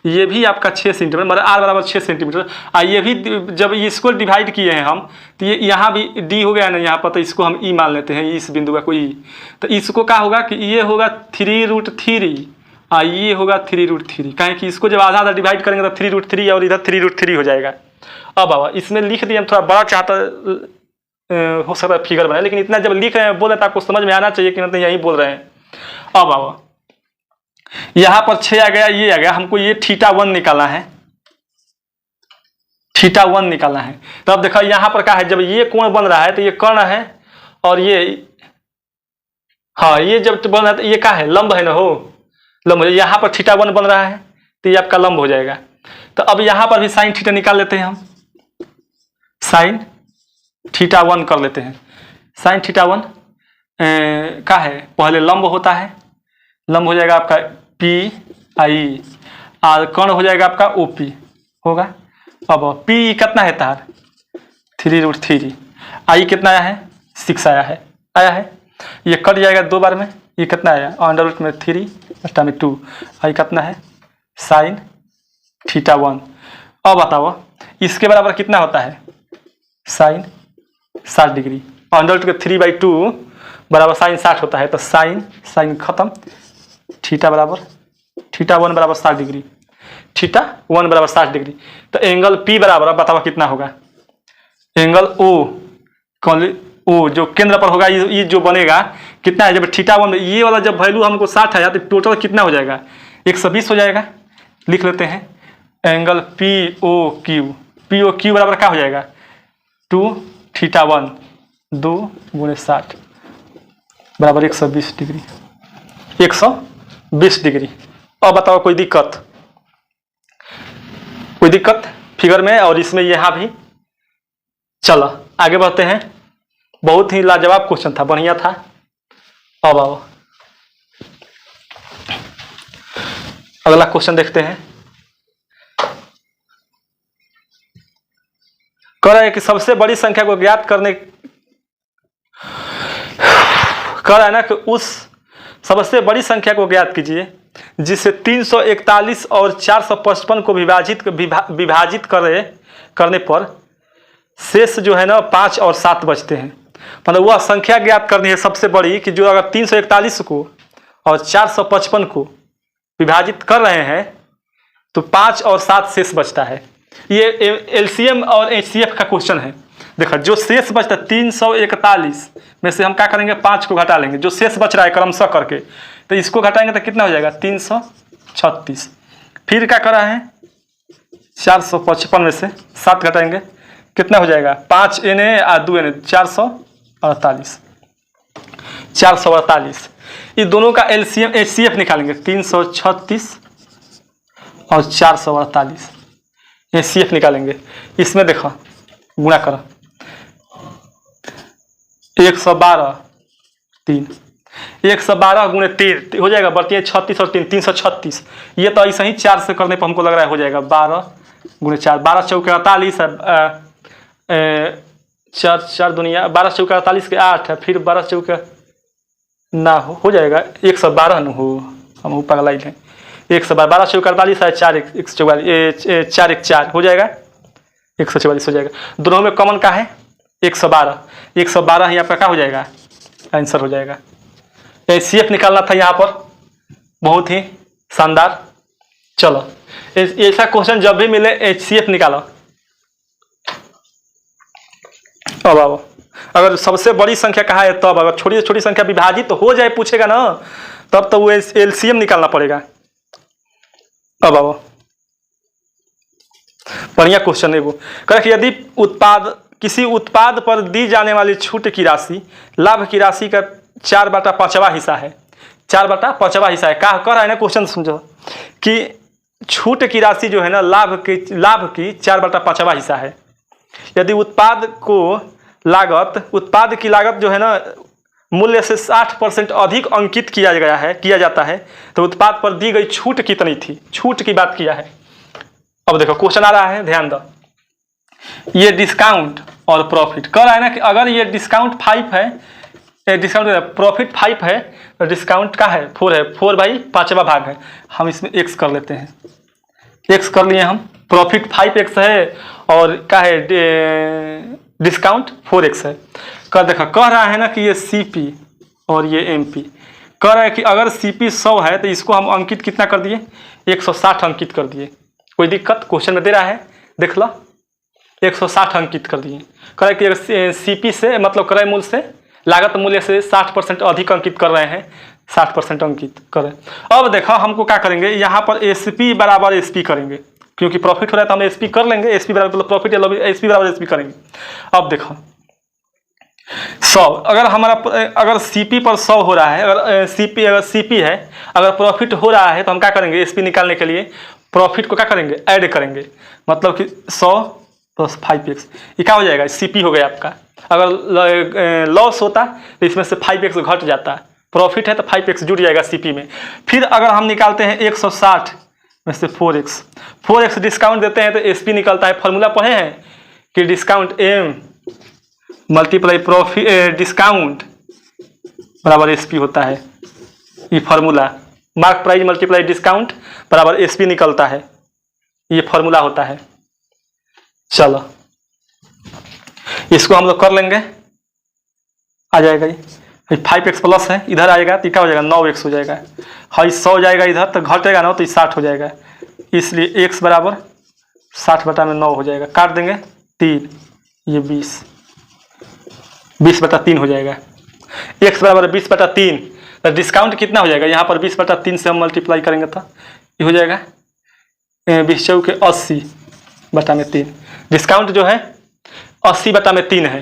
ये भी आपका 6 सेंटीमीटर, मतलब आर बराबर 6 सेंटीमीटर, ये भी जब इसको डिवाइड किए हैं हम तो ये यहाँ भी डी हो गया ना यहाँ पर, तो इसको हम ई मान लेते हैं, इस बिंदु का कोई। तो इसको क्या होगा कि ये होगा 3√3 ये होगा 3√3, कहें कि इसको जब आधा डिवाइड करेंगे तो 3√3 और इधर 3√3 हो जाएगा। अब आवा इसमें लिख दिए, हम थोड़ा बड़ा चाहता हो सकता है फिगर बनाए, लेकिन इतना जब लिख रहे हैं बोल रहे तो आपको समझ में आना चाहिए कि मतलब यही बोल रहे हैं। अब आवा यहाँ पर 6 आ गया, ये आ गया, हमको ये थीटा 1 निकालना है, थीटा 1 निकालना है। तो अब देखो यहाँ पर क्या है, जब ये कोण बन रहा है तो ये कर्ण है और ये, हाँ ये जब बन रहा है तो ये क्या है लंब है ना, हो लंब है। यहाँ पर थीटा 1 बन रहा है तो ये आपका लंब हो जाएगा। तो अब यहाँ पर भी साइन थीटा निकाल लेते हैं हम, साइन थीटा 1 कर लेते हैं, साइन थीटा 1। क्या है, पहले लंब होता है, लंब हो जाएगा आपका पी आई, और कर्ण हो जाएगा आपका ओ पी होगा। अब पी कितना है तार 3√3, आई कितना आया है 6 आया है, ये कट जाएगा 2 बार में, ये कितना आया अंडर रूट में 3 में 2, आई कितना है साइन θ1। अब बताओ इसके बराबर कितना होता है साइन 60 डिग्री, अंडर रूट के 3/2 बराबर साइन 60 होता है, तो साइन खत्म, θ1 बराबर 60 डिग्री, θ1 बराबर 60 डिग्री। तो एंगल P बराबर बताओ कितना होगा, एंगल O जो केंद्र पर होगा, ये जो बनेगा कितना है, जब θ1 ये वाला जब वैल्यू हमको 60 है तो टोटल कितना हो जाएगा 120 हो जाएगा। लिख लेते हैं एंगल POQ बराबर क्या हो जाएगा 2θ1 2 × 60 बराबर 120 डिग्री, 120 डिग्री। अब बताओ कोई दिक्कत फिगर में और इसमें यहाँ भी। चलो आगे बढ़ते हैं, बहुत ही लाजवाब क्वेश्चन था, बढ़िया था। अब आओ अगला क्वेश्चन देखते हैं। कह रहा है कि सबसे बड़ी संख्या को ज्ञात करने, कह रहा है ना कि उस सबसे बड़ी संख्या को ज्ञात कीजिए जिसे 341 और 455 को विभाजित करने पर शेष जो है ना 5 और 7 बचते हैं। मतलब वह संख्या ज्ञात करनी है सबसे बड़ी कि जो अगर 341 को और 455 को विभाजित कर रहे हैं तो 5 और 7 शेष बचता है। ये एलसीएम और एचसीएफ का क्वेश्चन है। देखो जो शेष बचता है 341 में से हम क्या करेंगे 5 को घटा लेंगे, जो शेष बच रहा है क्रमशः करके, तो इसको घटाएंगे तो कितना हो जाएगा 336। फिर क्या कर रहा है 455 में से 7 घटाएंगे कितना हो जाएगा 5 NA और 2 NA 448। ये दोनों का एलसीएम एचसीएफ निकालेंगे 336 और 448 एचसीएफ निकालेंगे। इसमें देखो गुणा करो 112 3 112 × 3 हो जाएगा, बढ़ती है 36 और 3 336। ये तो ऐसा ही 4 से करने पर हमको लग रहा है हो जाएगा 12 × 4 12 चौके 48 है, 4 दुनिया 12 चौके 48 के 8 है, फिर 12 चौके ना हो जाएगा 112 न हो, हम ऊपर लाई लें 112 12 चौके 48 है 4 144 4 हो जाएगा 144 हो जाएगा। दोनों में कॉमन का है 112 ही आपका क्या हो जाएगा आंसर हो जाएगा। एचसीएफ निकालना था यहाँ पर, बहुत ही शानदार। चलो ऐसा क्वेश्चन जब भी मिले एचसीएफ निकालो। अब आओ अगर सबसे बड़ी संख्या कहा है तब, अगर छोटी से छोटी संख्या विभाजित तो हो जाए पूछेगा ना, तब तो वो एलसीएम निकालना पड़ेगा। अब आओ बढ़िया क्वेश्चन है वो। कह कि यदि किसी उत्पाद पर दी जाने वाली छूट की राशि लाभ की राशि का 4/5वां हिस्सा है, 4/5वां हिस्सा है। क्या कर रहा है ना क्वेश्चन समझो कि छूट की राशि जो है ना लाभ की 4/5वां हिस्सा है। यदि उत्पाद की लागत जो है ना मूल्य से 60% अधिक अंकित किया जाता है तो उत्पाद पर दी गई छूट कितनी थी, छूट की बात किया है। अब देखो क्वेश्चन आ रहा है, ध्यान दो। ये डिस्काउंट और प्रॉफिट कह रहा है ना कि अगर ये डिस्काउंट 5 है, डिस्काउंट प्रॉफिट 5 है तो डिस्काउंट का है 4 है, 4/5वां भाग है। हम इसमें x कर लेते हैं, x कर लिए हम, प्रॉफिट 5x है और क्या है डिस्काउंट 4x है। कह रहा है ना कि ये CP और ये MP, कह रहा है कि अगर CP 100 है तो इसको हम अंकित कितना कर दिए 160 अंकित कर दिए। कोई दिक्कत क्वेश्चन में दे रहा है, देख लो 160 अंकित कर दिए। कह रहा है कि अगर CP से मतलब क्रय मूल्य से लागत मूल्य से 60% अधिक अंकित कर रहे हैं, 60% अंकित करें। अब देखो हमको क्या करेंगे, यहाँ पर SP बराबर SP करेंगे, क्योंकि प्रॉफिट हो रहा है तो हम SP कर लेंगे, SP बराबर प्रॉफिट SP बराबर SP करेंगे। अब देखो 100 अगर CP पर 100 हो रहा है, अगर CP है, अगर प्रॉफिट हो रहा है तो हम क्या करेंगे SP निकालने के लिए प्रॉफिट को क्या करेंगे ऐड करेंगे, मतलब कि 100 + 5x ये क्या हो जाएगा CP हो गया आपका। अगर लॉस होता तो इसमें से 5x घट जाता, प्रॉफिट है तो 5x जुड़ जाएगा सीपी में। फिर अगर हम निकालते हैं 160 में से 4x डिस्काउंट देते हैं तो एसपी निकलता है। फॉर्मूला पढ़े हैं कि discount M multiply profit discount बराबर एसपी होता है। ये formula mark price multiply discount बराबर एसपी निकलता है, ये फॉर्मूला होता है। चलो इसको हम लोग कर लेंगे, आ जाएगा ये 5x प्लस है, इधर आएगा तो क्या हो जाएगा 9x हो जाएगा। हाँ 100 जाएगा इधर तो घटेगा ना, तो 60 हो जाएगा, इसलिए x बराबर 60/9 हो जाएगा। काट देंगे 3, ये 20/3 हो जाएगा। x बराबर 20/3, तो डिस्काउंट कितना हो जाएगा यहाँ पर 20/3 से हम मल्टीप्लाई करेंगे तो ये हो जाएगा 20 चौके 80/3। डिस्काउंट जो है 80/3 है।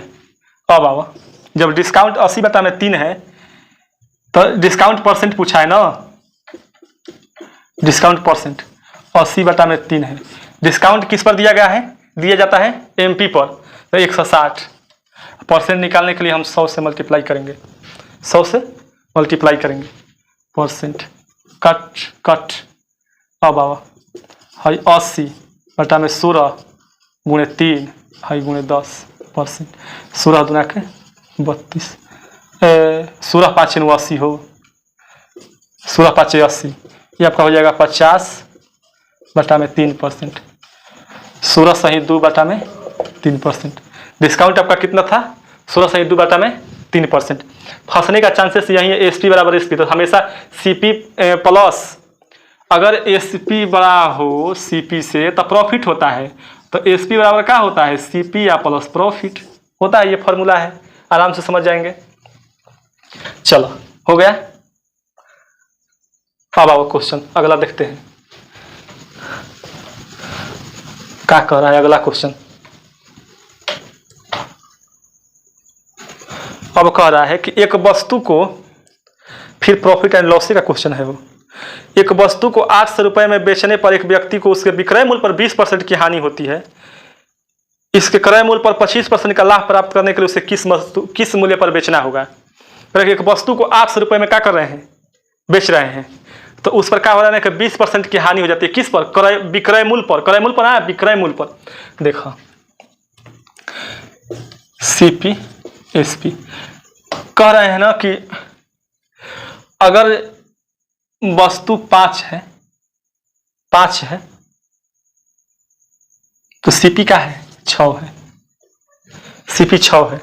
अब आओ, जब डिस्काउंट 80/3 है तो डिस्काउंट परसेंट पूछा है ना, डिस्काउंट परसेंट 80/3 है। डिस्काउंट किस पर दिया गया है, दिया जाता है एमपी पर, तो 160। परसेंट निकालने के लिए हम 100 से मल्टीप्लाई करेंगे, 100 से मल्टीप्लाई करेंगे परसेंट, कट। अब आओ हाई 80/16 गुणे 3 हाई गुणे 10%, 16 दूना के 32, 16 5 80 हो, 16 5 80, ये आपका हो जाएगा 50/3%, 16 सही 2/3%। डिस्काउंट आपका कितना था 16 सही 2/3%। फंसने का चांसेस यही है, एसपी बराबर एसपी, तो हमेशा सीपी प्लस, अगर एसपी बड़ा हो सीपी से तो प्रॉफिट होता है, तो एसपी बराबर क्या होता है सीपी या प्लस प्रॉफिट होता है। ये फॉर्मूला है, आराम से समझ जाएंगे। चलो हो गया। अब आओ क्वेश्चन अगला देखते हैं क्या कह रहा है अगला क्वेश्चन। अब कह रहा है कि एक वस्तु को, फिर प्रॉफिट एंड लॉस का क्वेश्चन है वो, एक वस्तु को 800 रुपये में बेचने पर एक व्यक्ति को उसके विक्रय मूल्य पर 20% की हानि होती है। इसके क्रय मूल्य पर 25% का लाभ प्राप्त करने के लिए उसे किस मूल्य पर बेचना होगा। एक वस्तु को 800 रुपये में क्या कर रहे हैं, बेच रहे हैं, तो उस पर क्या हो रहा है कि 20% की हानि हो जाती है। किस पर, विक्रय मूल्य पर, क्रय मूल्य पर ना, विक्रय मूल्य पर। देखो सीपी एसपी कह रहे हैं ना कि अगर वस्तु 5 है तो सीपी का है 6 है, सीपी 6 है,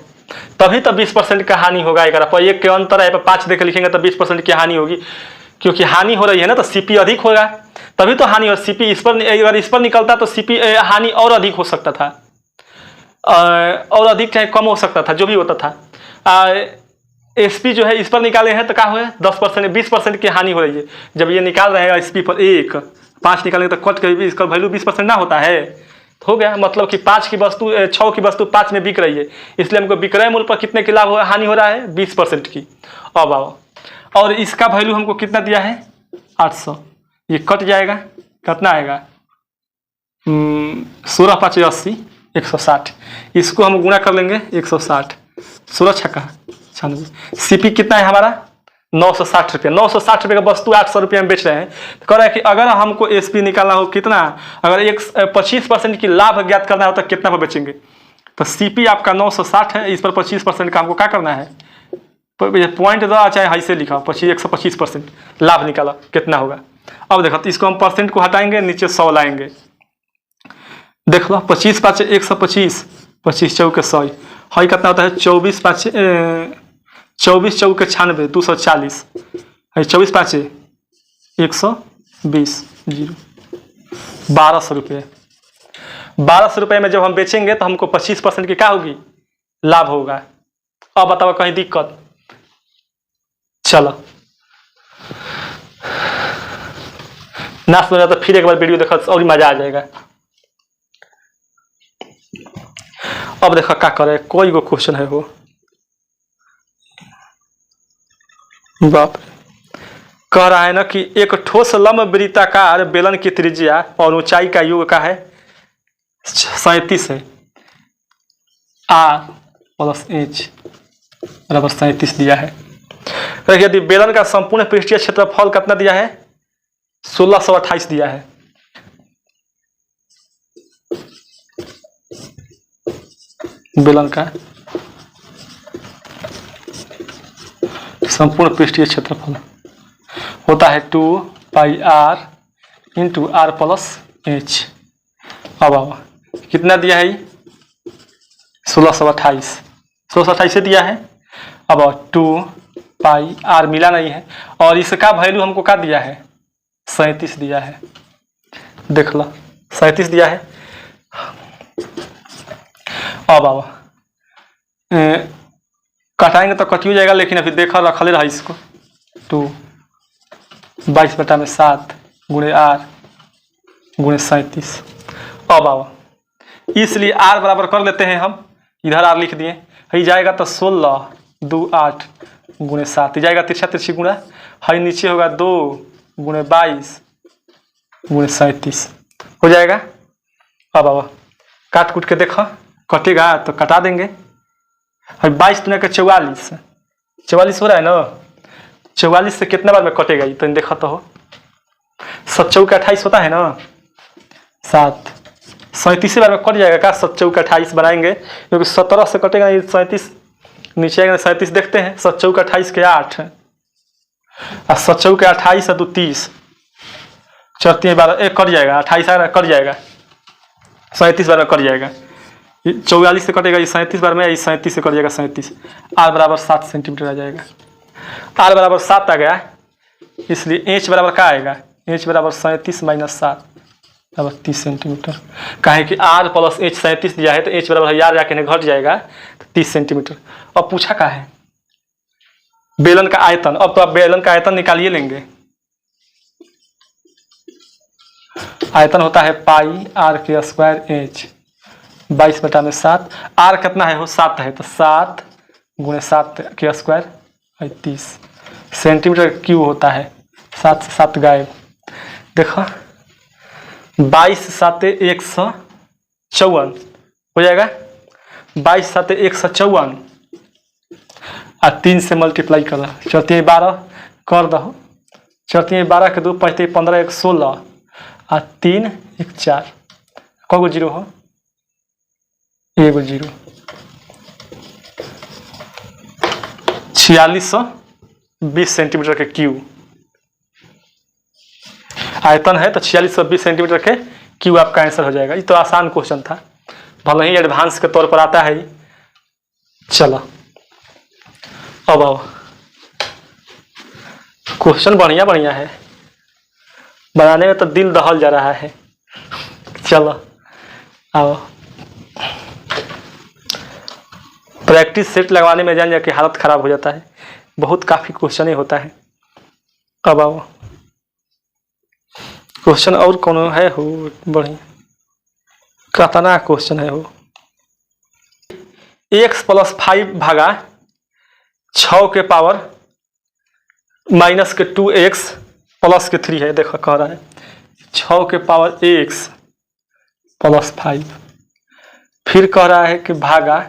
तभी तो 20% का हानि होगा। एक पर एक के अंतर है, 5 देकर लिखेंगे तो 20% की हानि होगी, क्योंकि हानि हो रही है ना, तो सीपी अधिक होगा तभी तो हानि हो। सीपी इस पर, अगर इस पर निकलता तो सीपी हानि और अधिक हो सकता था, और अधिक चाहे कम हो सकता था, जो भी होता था। एसपी जो है इस पर निकाले हैं तो क्या हुआ 10%, 20% की हानि हो रही है। जब ये निकाल रहे हैं एसपी पर 5 निकालेंगे तो कट के भी इसका वैल्यू 20% ना होता है, तो हो गया। मतलब कि 6 की वस्तु 5 में बिक रही है, इसलिए हमको विक्रय मूल्य पर कितने की लाभ हानि हो रहा है 20% की। अब आओ, और इसका वैल्यू हमको कितना दिया है 800, ये कट जाएगा, कितना आएगा 16 5 80, 160। इसको हम गुणा कर लेंगे 160, 16 छक्का 96। सीपी कितना है हमारा 960 रुपये। 960 रुपये का वस्तु 800 रुपये में बेच रहे हैं, तो कह रहा है कि अगर हमको एसपी निकालना हो कितना, अगर 25% की लाभ ज्ञात करना हो तो कितना पर बेचेंगे। तो सीपी आपका 960 है, इस पर 25% का हमको क्या करना है, पॉइंट दो चाहे ऐसे लिखा 125% लाभ निकाला कितना होगा। अब देखो तो इसको हम परसेंट को हटाएंगे, नीचे 100 लाएंगे। देख लो 25 5 125, 25 चौके 100, हाई कितना होता है 24 5 24 चौके 96, 240, 24 5 120, 0, 1200 रुपये। 1200 रुपये में जब हम बेचेंगे तो हमको 25% की क्या होगी, लाभ होगा। अब बताओ कहीं दिक्कत। चलो ना समझा तो फिर एक बार वीडियो देखो और मजा आ जाएगा। अब देखो क्या करे, कोई वो क्वेश्चन है वो, बाप कह रहा है ना कि एक ठोस लंब वृत्ताकार बेलन की त्रिज्या और ऊंचाई का योग का है 37 है, प्लस एच बराबर 37 दिया है। यदि बेलन का संपूर्ण पृष्ठीय क्षेत्रफल कितना दिया है 1628 दिया है। बेलन का संपूर्ण पृष्ठीय क्षेत्रफल होता है 2 pi r into R plus H. अब कितना दिया है 1628 से दिया है। अब 2 पाई r मिला नहीं है और इसका वैल्यू हमको क्या दिया है 37 दिया है। देख लो 37 दिया है। अब कटाएंगे तो कट हो जाएगा, लेकिन अभी देखा रखले रहा इसको 2 22/7 गुणे r गुणे 37। अब इसलिए r बराबर कर लेते हैं हम, इधर r लिख दिए, ही जाएगा तो 16 2 8 गुणे 7 जाएगा, तिरछा तिरछी गुणा, हई नीचे होगा 2 गुणे 22 गुणे 37 हो जाएगा। अब काट कूट के देखो कटेगा तो कटा देंगे। 22 दुना के 44 हो रहा है ना, 44 से कितना बार में कटेगा ये तो देखा तो हो। 7 चौके 28 होता है ना, 7 37 बार में कट जाएगा का। 7 चौके 28 बनाएंगे क्योंकि 17 से कटेगा, ये 37 नीचे आएगा 37 देखते हैं। 7 चौके 28 के 8 और 7 चौके 28 है 2 30 4 3 12 एक कट जाएगा, 28 आएगा कट जाएगा, 37 बार में कट जाएगा। 44 से कटेगा, ये 37 बार में, ये 37 से कट जाएगा 37। r बराबर 7 सेंटीमीटर आ जाएगा। r बराबर 7 आ गया, इसलिए h बराबर क्या आएगा, h बराबर 37 माइनस 7 बराबर 30 सेंटीमीटर। कहे कि r प्लस h 37 दिया है तो h बराबर यार जाके घट जाएगा तो 30 सेंटीमीटर। अब पूछा क्या है बेलन का आयतन। अब तो आप बेलन का आयतन निकालिए लेंगे। आयतन होता है पाई r के स्क्वायर h 22/7। r कितना है हो 7 है तो 7 गुणे 7 के स्क्वायर 30 सेंटीमीटर क्यूब होता है। 7 से 7 गायब। देखो 22 7 154 हो जाएगा, 22 7 154 और 3 से मल्टीप्लाई कर रहा 4 3 12 कर दो, 4 3 12 के 2 5 3 15 1 16 और 3 1 4 को जीरो हो 1 0 4620 सेंटीमीटर के क्यूब आयतन है तो 4620 सेंटीमीटर के क्यूब आपका आंसर हो जाएगा। ये तो आसान क्वेश्चन था, भले ही एडवांस के तौर पर आता है। चलो अब क्वेश्चन बढ़िया बढ़िया है, बनाने में तो दिल दहल जा रहा है। चलो आओ प्रैक्टिस सेट लगवाने में जान जाके हालत खराब हो जाता है, बहुत काफी क्वेश्चन ही होता है। अब आओ क्वेश्चन और कौन है हो बढ़िया, कितना क्वेश्चन है हो। x + 5 भागा 6 के पावर - के 2x + के 3 है। देखो कह रहा है 6 के पावर x + 5, फिर कह रहा है कि भागा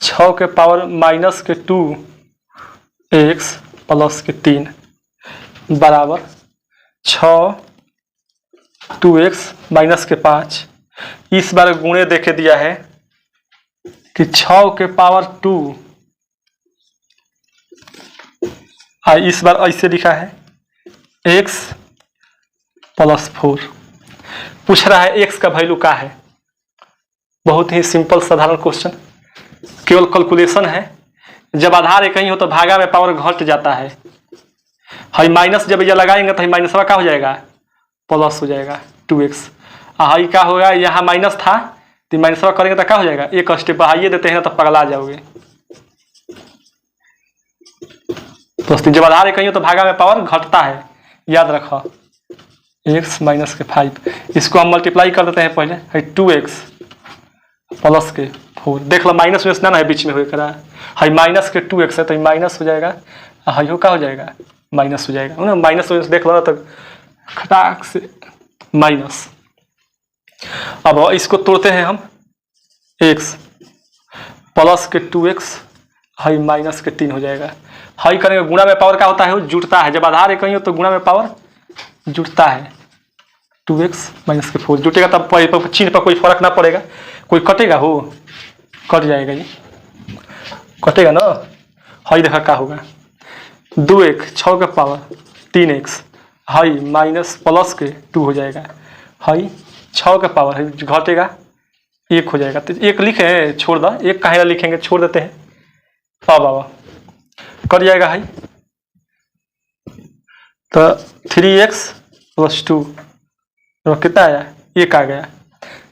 6 के पावर - के 2x + के 3 बराबर 6 2x - के 5। इस बार गुणे देके दिया है कि 6 के पावर 2 और इस बार ऐसे लिखा है x + 4। पूछ रहा है x का वैल्यू क्या है। बहुत ही सिंपल साधारण क्वेश्चन, केवल कैलकुलेशन है। जब आधार एक ही हो तो भागा में पावर घट जाता है। हाई माइनस जब ये लगाएंगे तो माइनस का हो जाएगा प्लस हो जाएगा 2x। हाई का होगा, यहाँ माइनस था तो माइनस करेंगे तो क्या हो जाएगा, एक स्टेप बढ़ाइए देते हैं तो पगला जाओगे। दोस्तों जब आधार एक ही हो तो भागा में पावर घटता है, याद रखो। x - के 5 इसको हम मल्टीप्लाई कर देते हैं पहले, है 2x + के 4। देख लो माइनस में ना है बीच में हुए करा है, माइनस के 2x है तो माइनस हो जाएगा, हाई क्या हो जाएगा माइनस हो जाएगा ना। माइनस देख लो ना तो खटाक से माइनस। अब इसको तोड़ते हैं हम, x प्लस के 2x हाई माइनस के 3 हो जाएगा। हाई करेंगे गुणा में पावर क्या होता है, वो जुड़ता है। जब आधार एक ही हो तो गुणा में पावर जुड़ता है। 2x माइनस के 4 जुटेगा, तब चिन्ह पर कोई फर्क ना पड़ेगा, कोई कटेगा हो, कट जाएगा, ये कटेगा ना। हाई देखा क्या होगा, 2x 6 का power 3x high minus plus के 2 हो जाएगा। हाई 6 का पावर है, घटेगा 1 हो जाएगा। तो 1 लिखे, छोड़ दो, 1 काहे लिखेंगे, छोड़ देते हैं। अब बाबा कट जाएगा हाई, तो 3x + 2 तो कितना आया, 1 आ गया।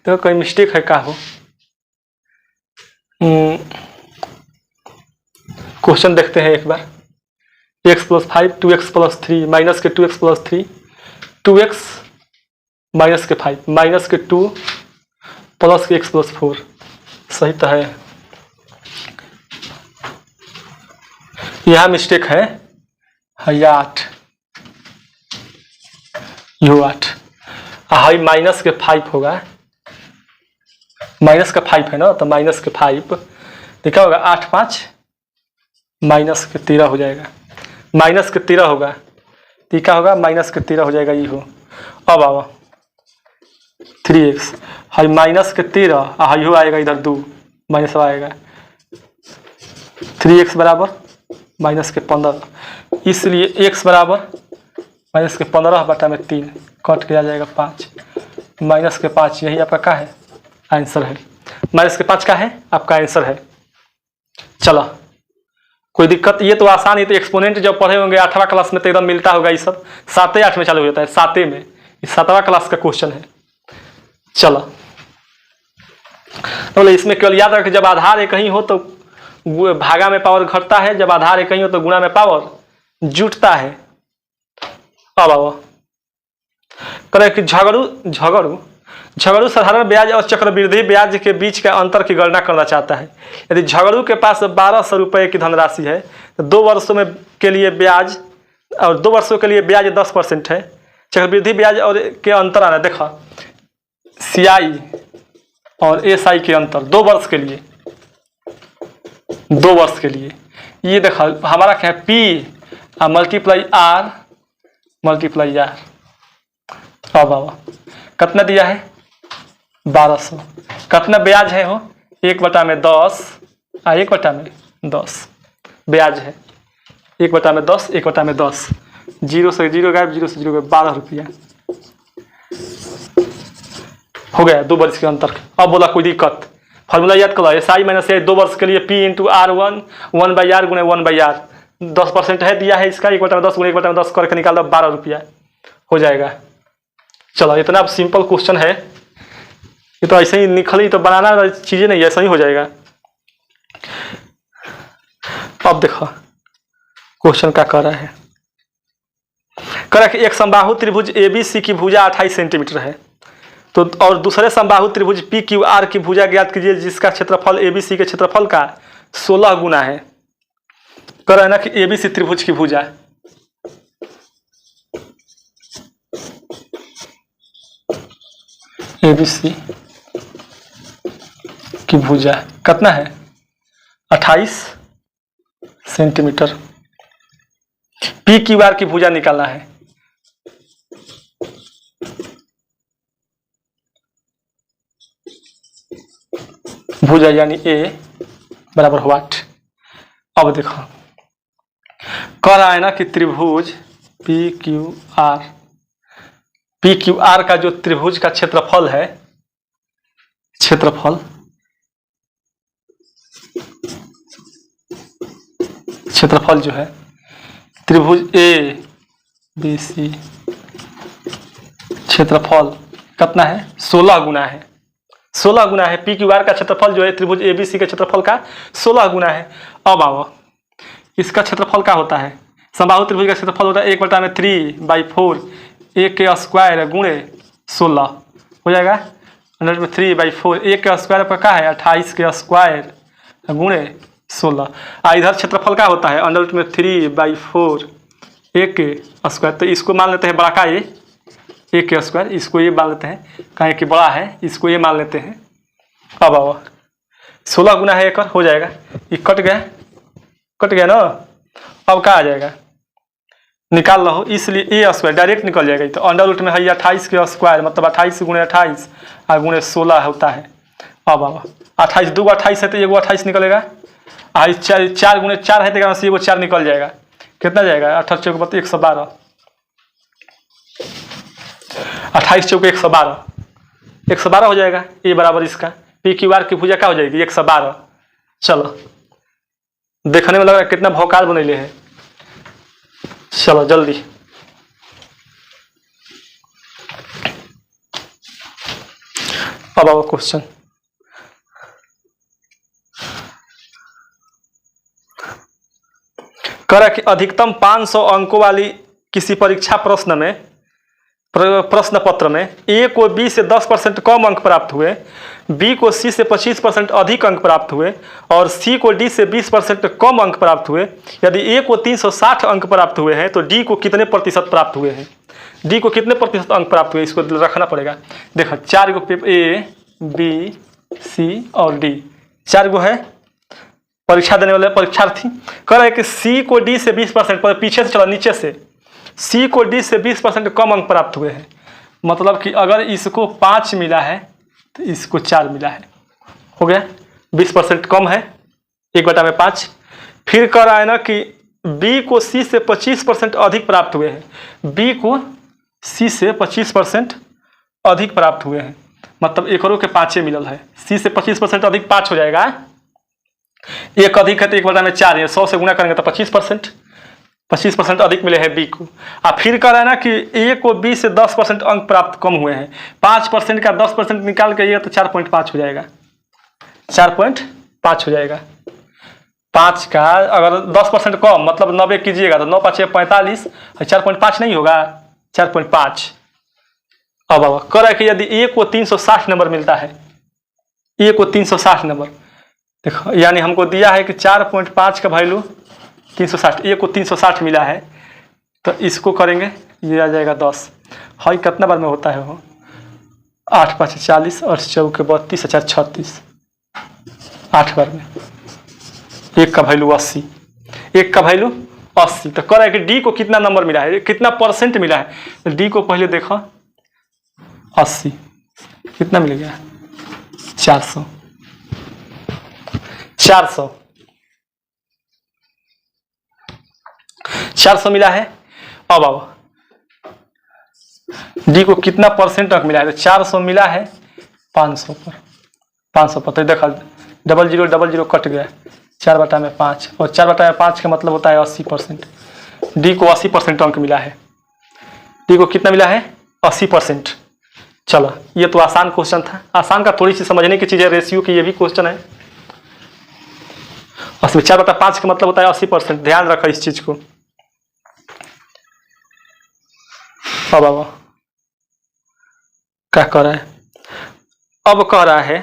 तो कोई मिस्टेक है क्या हो, क्वेश्चन देखते हैं एक बार। x + 5 2x + 3 माइनस के 2x + 3 2x माइनस के 5 माइनस के 2 प्लस के x + 4 सही तो है। यहाँ मिस्टेक है, 8 यू 8 हाई माइनस के 5 होगा, माइनस का 5 है ना, तो माइनस के 5 तो क्या होगा, 8 5 माइनस के 13 हो जाएगा। माइनस के 13 होगा तो क्या होगा, माइनस के 13 हो जाएगा, ये हो। अब आओ 3x हाई माइनस के 13 हाई हो आएगा, इधर 2 माइनस आएगा, 3x बराबर माइनस के 15, इसलिए x बराबर माइनस के 15 बटा में 3 कट के आ जाएगा 5 माइनस के 5, यही आपका क्या है, आंसर है। माइनस के 5 का है आपका आंसर है। चलो कोई दिक्कत, ये तो आसान है। तो एक्सपोनेंट जब पढ़े होंगे 8वां क्लास में तो एकदम मिलता होगा, ये सब 7 8 में चालू हो जाता है, 7 में, ये 7वां क्लास का क्वेश्चन है। चलो तो इसमें केवल याद रखें, जब आधार एक ही हो तो भागा में पावर घटता है, जब आधार एक ही हो तो गुणा में पावर जुटता है। अब आओ करें कि झगड़ू साधारण ब्याज और चक्रवृद्धि ब्याज के बीच के अंतर की गणना करना चाहता है। यदि झगड़ू के पास 1200 रुपये की धनराशि है तो 2 वर्षों में के लिए ब्याज और 2 वर्षों के लिए ब्याज 10% है। चक्रवृद्धि ब्याज और के अंतर आना, देखा CI और SI के अंतर 2 वर्ष के लिए, 2 वर्ष के लिए ये देखा हमारा क्या है, P multiply R multiply R। अब आओ कितना दिया है, 1200। कितना ब्याज है हो, 1/10 1/10 ब्याज है, 1/10 1/10 0 से 0 गए, 0 से 0 गए, 12 रुपया हो गया 2 वर्ष के अंतर। अब बोला कोई दिक्कत, फॉर्मूला याद करो, SI माइनस 2 वर्ष के लिए P × R1 1/R गुणे 1/R 10% है दिया है इसका, 1/10 गुणे 1/10 करके निकाल दो, 12 रुपया हो जाएगा। चलो इतना सिंपल क्वेश्चन है, ये तो ऐसे ही निकली, तो बनाना चीजें नहीं, ऐसा ही हो जाएगा। अब देखो क्वेश्चन क्या कर रहा है, कह रहा है कि एक समबाहु त्रिभुज ABC की भुजा 28 सेंटीमीटर है, तो और दूसरे समबाहु त्रिभुज PQR की भुजा ज्ञात कीजिए जिसका क्षेत्रफल ABC के क्षेत्रफल का 16 गुना है। कह रहा है ना कि ABC त्रिभुज की भुजा, ABC की भुजा कितना है, 28 सेंटीमीटर। PQR की भुजा निकालना है, भुजा यानी A बराबर व्हाट। अब देखो कह रहा है ना कि त्रिभुज PQR का जो त्रिभुज का क्षेत्रफल है, क्षेत्रफल जो है त्रिभुज ABC क्षेत्रफल कितना है, 16 गुना है, 16 गुना है। PQR का क्षेत्रफल जो है त्रिभुज ABC के क्षेत्रफल का 16 गुना है। अब आओ इसका क्षेत्रफल क्या होता है, समबाहु त्रिभुज का क्षेत्रफल होता है 1/3/4 1 के स्क्वायर गुणे 16 हो जाएगा, 3/4 1 के स्क्वायर पर क्या है, 28 के स्क्वायर गुणे 16। इधर क्षेत्रफल क्या होता है, 3/4 1 के स्क्वायर, तो इसको मान लेते हैं बड़ा का ये 1 के स्क्वायर, इसको ये मान लेते हैं, कहें कि बड़ा है, इसको ये मान लेते हैं। अब आओ 16 गुना है एक हो जाएगा, ये कट गया ना। अब क्या आ जाएगा, निकाल लो, इसलिए ए स्क्वायर डायरेक्ट निकल जाएगा। तो अंडर रूट में है 28 के स्क्वायर, मतलब 28 गुणे 28 और गुणे 16 होता है। अब 28 2 28 है तो एगो 28 निकलेगा, 4 गुणे 4 है तो एगो 4 निकल जाएगा। कितना जाएगा, 28 चौक 112, 28 चौक 112 हो जाएगा। ए बराबर इसका पी क्यू आर की भुजा क्या हो जाएगी, 112। चलो देखने में लग रहा है कितना भौकाल बनेले है। चलो जल्दी, अब आओ क्वेश्चन। करा कि अधिकतम 500 अंकों वाली किसी परीक्षा प्रश्न पत्र में ए को बी से 10% कम अंक प्राप्त हुए, बी को सी से 25% अधिक अंक प्राप्त हुए और सी को डी से 20% कम अंक प्राप्त हुए। यदि ए को 360 अंक प्राप्त हुए हैं तो डी को कितने प्रतिशत प्राप्त हुए हैं, डी को कितने प्रतिशत अंक प्राप्त हुए, इसको रखना पड़ेगा। देखो 4 गो पेपर, ए बी सी और डी, 4 गो है परीक्षा देने वाले परीक्षार्थी। कह रहे हैं कि सी को डी से 20%, पीछे से चलो नीचे से, सी को डी से 20% कम अंक प्राप्त हुए हैं। मतलब कि अगर इसको 5 मिला है तो इसको 4 मिला है, हो गया 20% कम है 1/5। फिर कह रहा है ना कि बी को सी से 25% अधिक प्राप्त हुए हैं, बी को सी से 25% अधिक प्राप्त हुए हैं, मतलब एक के 5 मिलल है। सी से 25% अधिक 5 हो जाएगा, एक अधिक है तो 1/4 है, 100 से गुना करेंगे तो 25% अधिक मिले हैं बी को। फिर कह रहा है ना कि ए को बी से 10% अंक प्राप्त कम हुए हैं, 5% का 10% निकाल के ये तो 4.5 हो जाएगा, 4.5 हो जाएगा। 5 का अगर 10% कम मतलब 90 कीजिएगा तो 9 5 45, 4.5 नहीं होगा, 4.5। अब कह रहा है कि यदि ए को 360 नंबर मिलता है, ए को 360 नंबर, देखो यानी हमको दिया है कि 4.5 का वैल्यू 360, ए को 360 मिला है तो इसको करेंगे, ये आ जाएगा 10। हाई कितना बार में होता है वो, 8 5 40 और 4 32 4 36, 8 बार में। एक का वैल्यू 80, एक का वैल्यू 80। तो कह रहा है कि डी को कितना नंबर मिला है, कितना परसेंट मिला है, तो डी को पहले देखो 80 कितना मिल गया, 400 मिला है। अब डी को कितना परसेंट अंक मिला है, तो 400 मिला है 500 पर तो देखा 0000 कट गया, 4/5 और 4/5 का मतलब होता है 80%। डी को 80% अंक मिला है, डी को कितना मिला है 80%। चलो ये तो आसान क्वेश्चन था, आसान का थोड़ी सी समझने की चीज है, रेशियो की ये भी क्वेश्चन है। 4/5 का मतलब होता है 80%, ध्यान रखो इस चीज को। अब क्या कह रहा है, अब कह रहा है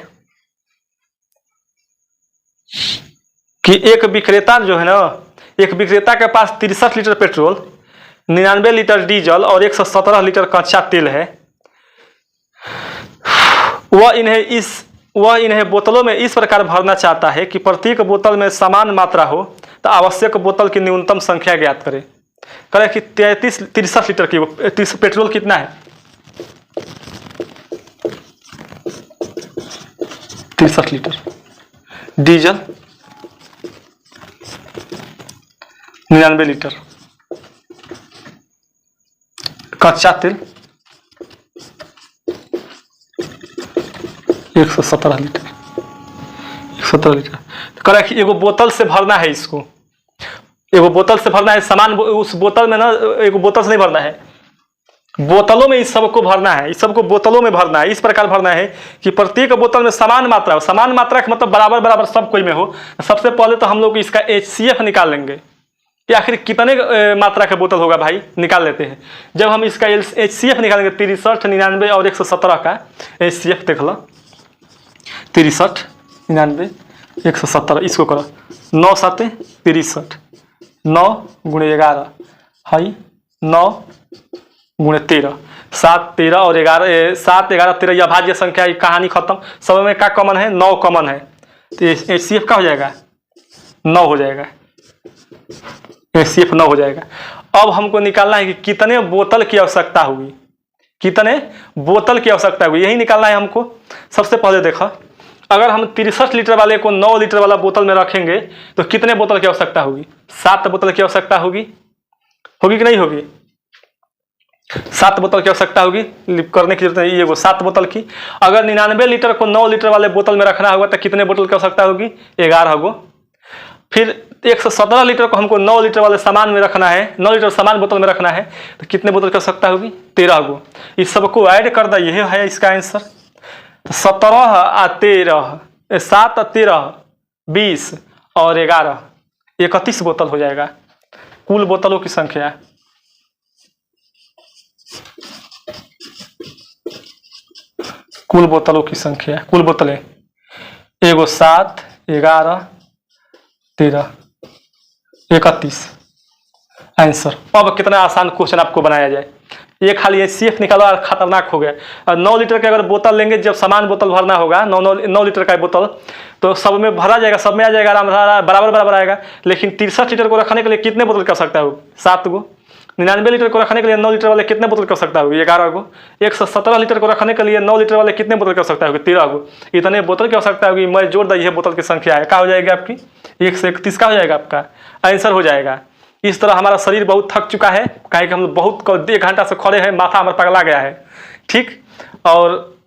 कि एक विक्रेता जो है ना, एक विक्रेता के पास 63 लीटर पेट्रोल, 99 लीटर डीजल और 117 लीटर कच्चा तेल है। वह इन्हें बोतलों में इस प्रकार भरना चाहता है कि प्रत्येक बोतल में समान मात्रा हो, तो आवश्यक बोतल की न्यूनतम संख्या ज्ञात करें। करें कि 63 लीटर की पेट्रोल कितना है, 63 लीटर, डीजल 99 लीटर, कच्चा तेल 117 लीटर, 117 लीटर। तो कह रहा है कि एगो बोतल से भरना है, इसको एगो बोतल से भरना है, सामान उस बोतल में ना, एगो बोतल से नहीं भरना है, बोतलों में इस सबको भरना है, इस सबको बोतलों में भरना है। इस प्रकार भरना है कि प्रत्येक बोतल में समान मात्रा हो, समान मात्रा का मतलब बराबर बराबर सब कोई में हो। सबसे पहले तो हम लोग इसका HCF निकाल लेंगे कि आखिर कितने मात्रा का बोतल होगा भाई, निकाल लेते हैं। जब हम इसका HCF निकालेंगे 63, 99 और 117 का HCF देख लो, 63, 99, 117, इसको करो 9 7 63, 9 गुणे 11 है 9 गुणे 13, 7 13 और 11, 7 11 13, यह भाज्य संख्या, कहानी खत्म। सब में क्या कॉमन है, 9 कॉमन है, तो HCF का हो जाएगा 9 हो जाएगा, HCF 9 हो जाएगा। अब हमको निकालना है कि कितने बोतल की आवश्यकता होगी, कितने बोतल की आवश्यकता होगी, यही निकालना है हमको। सबसे पहले देखो, अगर हम 63 लीटर वाले को 9 लीटर वाला बोतल में रखेंगे तो कितने बोतल की आवश्यकता होगी? 7 बोतल की आवश्यकता होगी, होगी कि नहीं होगी? 7 बोतल की आवश्यकता होगी, करने की जरूरत नहीं, ये वो 7 बोतल की। अगर 99 लीटर को 9 लीटर वाले बोतल में रखना होगा तो कितने बोतल की आवश्यकता होगी? 11 गो। फिर 117 लीटर को हमको 9 लीटर वाले सामान में रखना है, 9 लीटर सामान बोतल में रखना है तो कितने बोतल की आवश्यकता होगी? 13 गो। इस सबको ऐड कर दो, यही है इसका आंसर। 17 और 13, 7 और 13 20 और 11 31 बोतल हो जाएगा कुल बोतलों की संख्या। कुल बोतलों की संख्या, कुल बोतलें 1 7 11 13 31 आंसर। अब कितना आसान क्वेश्चन आपको बनाया जाए, ये खाली HCF निकालो और खतरनाक हो गया। और 9 लीटर के अगर बोतल लेंगे, जब सामान बोतल भरना होगा 9 लीटर का बोतल, तो सब में भरा जाएगा, सब में आ जाएगा आराम, बराबर बराबर आएगा। लेकिन 63 लीटर को रखने के लिए कितने बोतल की आवश्यकता होगी? 7 गो। 99 लीटर को रखने के लिए 9 लीटर वाले कितने बोतल की आवश्यकता होगी? 11 गो। 117 लीटर को रखने के लिए 9 लीटर वाले कितने बोतल की आवश्यकता होगी? 13 गो। इतने बोतल की आवश्यकता होगी, मैं जोड़ दी, यह बोतल की संख्या है, क्या हो जाएगी आपकी? 131 का हो जाएगा, आपका आंसर हो जाएगा। इस तरह हमारा शरीर बहुत थक चुका है, कहें कि हम बहुत 1 घंटा से खड़े हैं, माथा हमारा पगला गया है, ठीक। और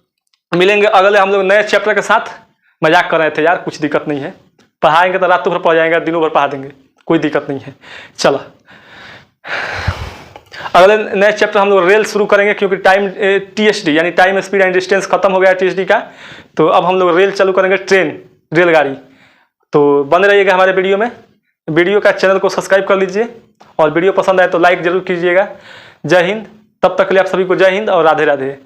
मिलेंगे अगले हम लोग नए चैप्टर के साथ। मजाक कर रहे थे यार, कुछ दिक्कत नहीं है, पढ़ाएंगे तो रातों भर पढ़ जाएंगे, दिनों भर पढ़ा देंगे, कोई दिक्कत नहीं है। चलो अगले नए चैप्टर हम लोग रेल शुरू करेंगे, क्योंकि टाइम TSD यानी टाइम स्पीड एंड डिस्टेंस खत्म हो गया TSD का, तो अब हम लोग रेल चालू करेंगे, ट्रेन, रेलगाड़ी। तो बने रहिएगा हमारे वीडियो में। वीडियो का चैनल को सब्सक्राइब कर लीजिए, और वीडियो पसंद आए तो लाइक जरूर कीजिएगा। जय हिंद, तब तक के लिए आप सभी को जय हिंद और राधे राधे।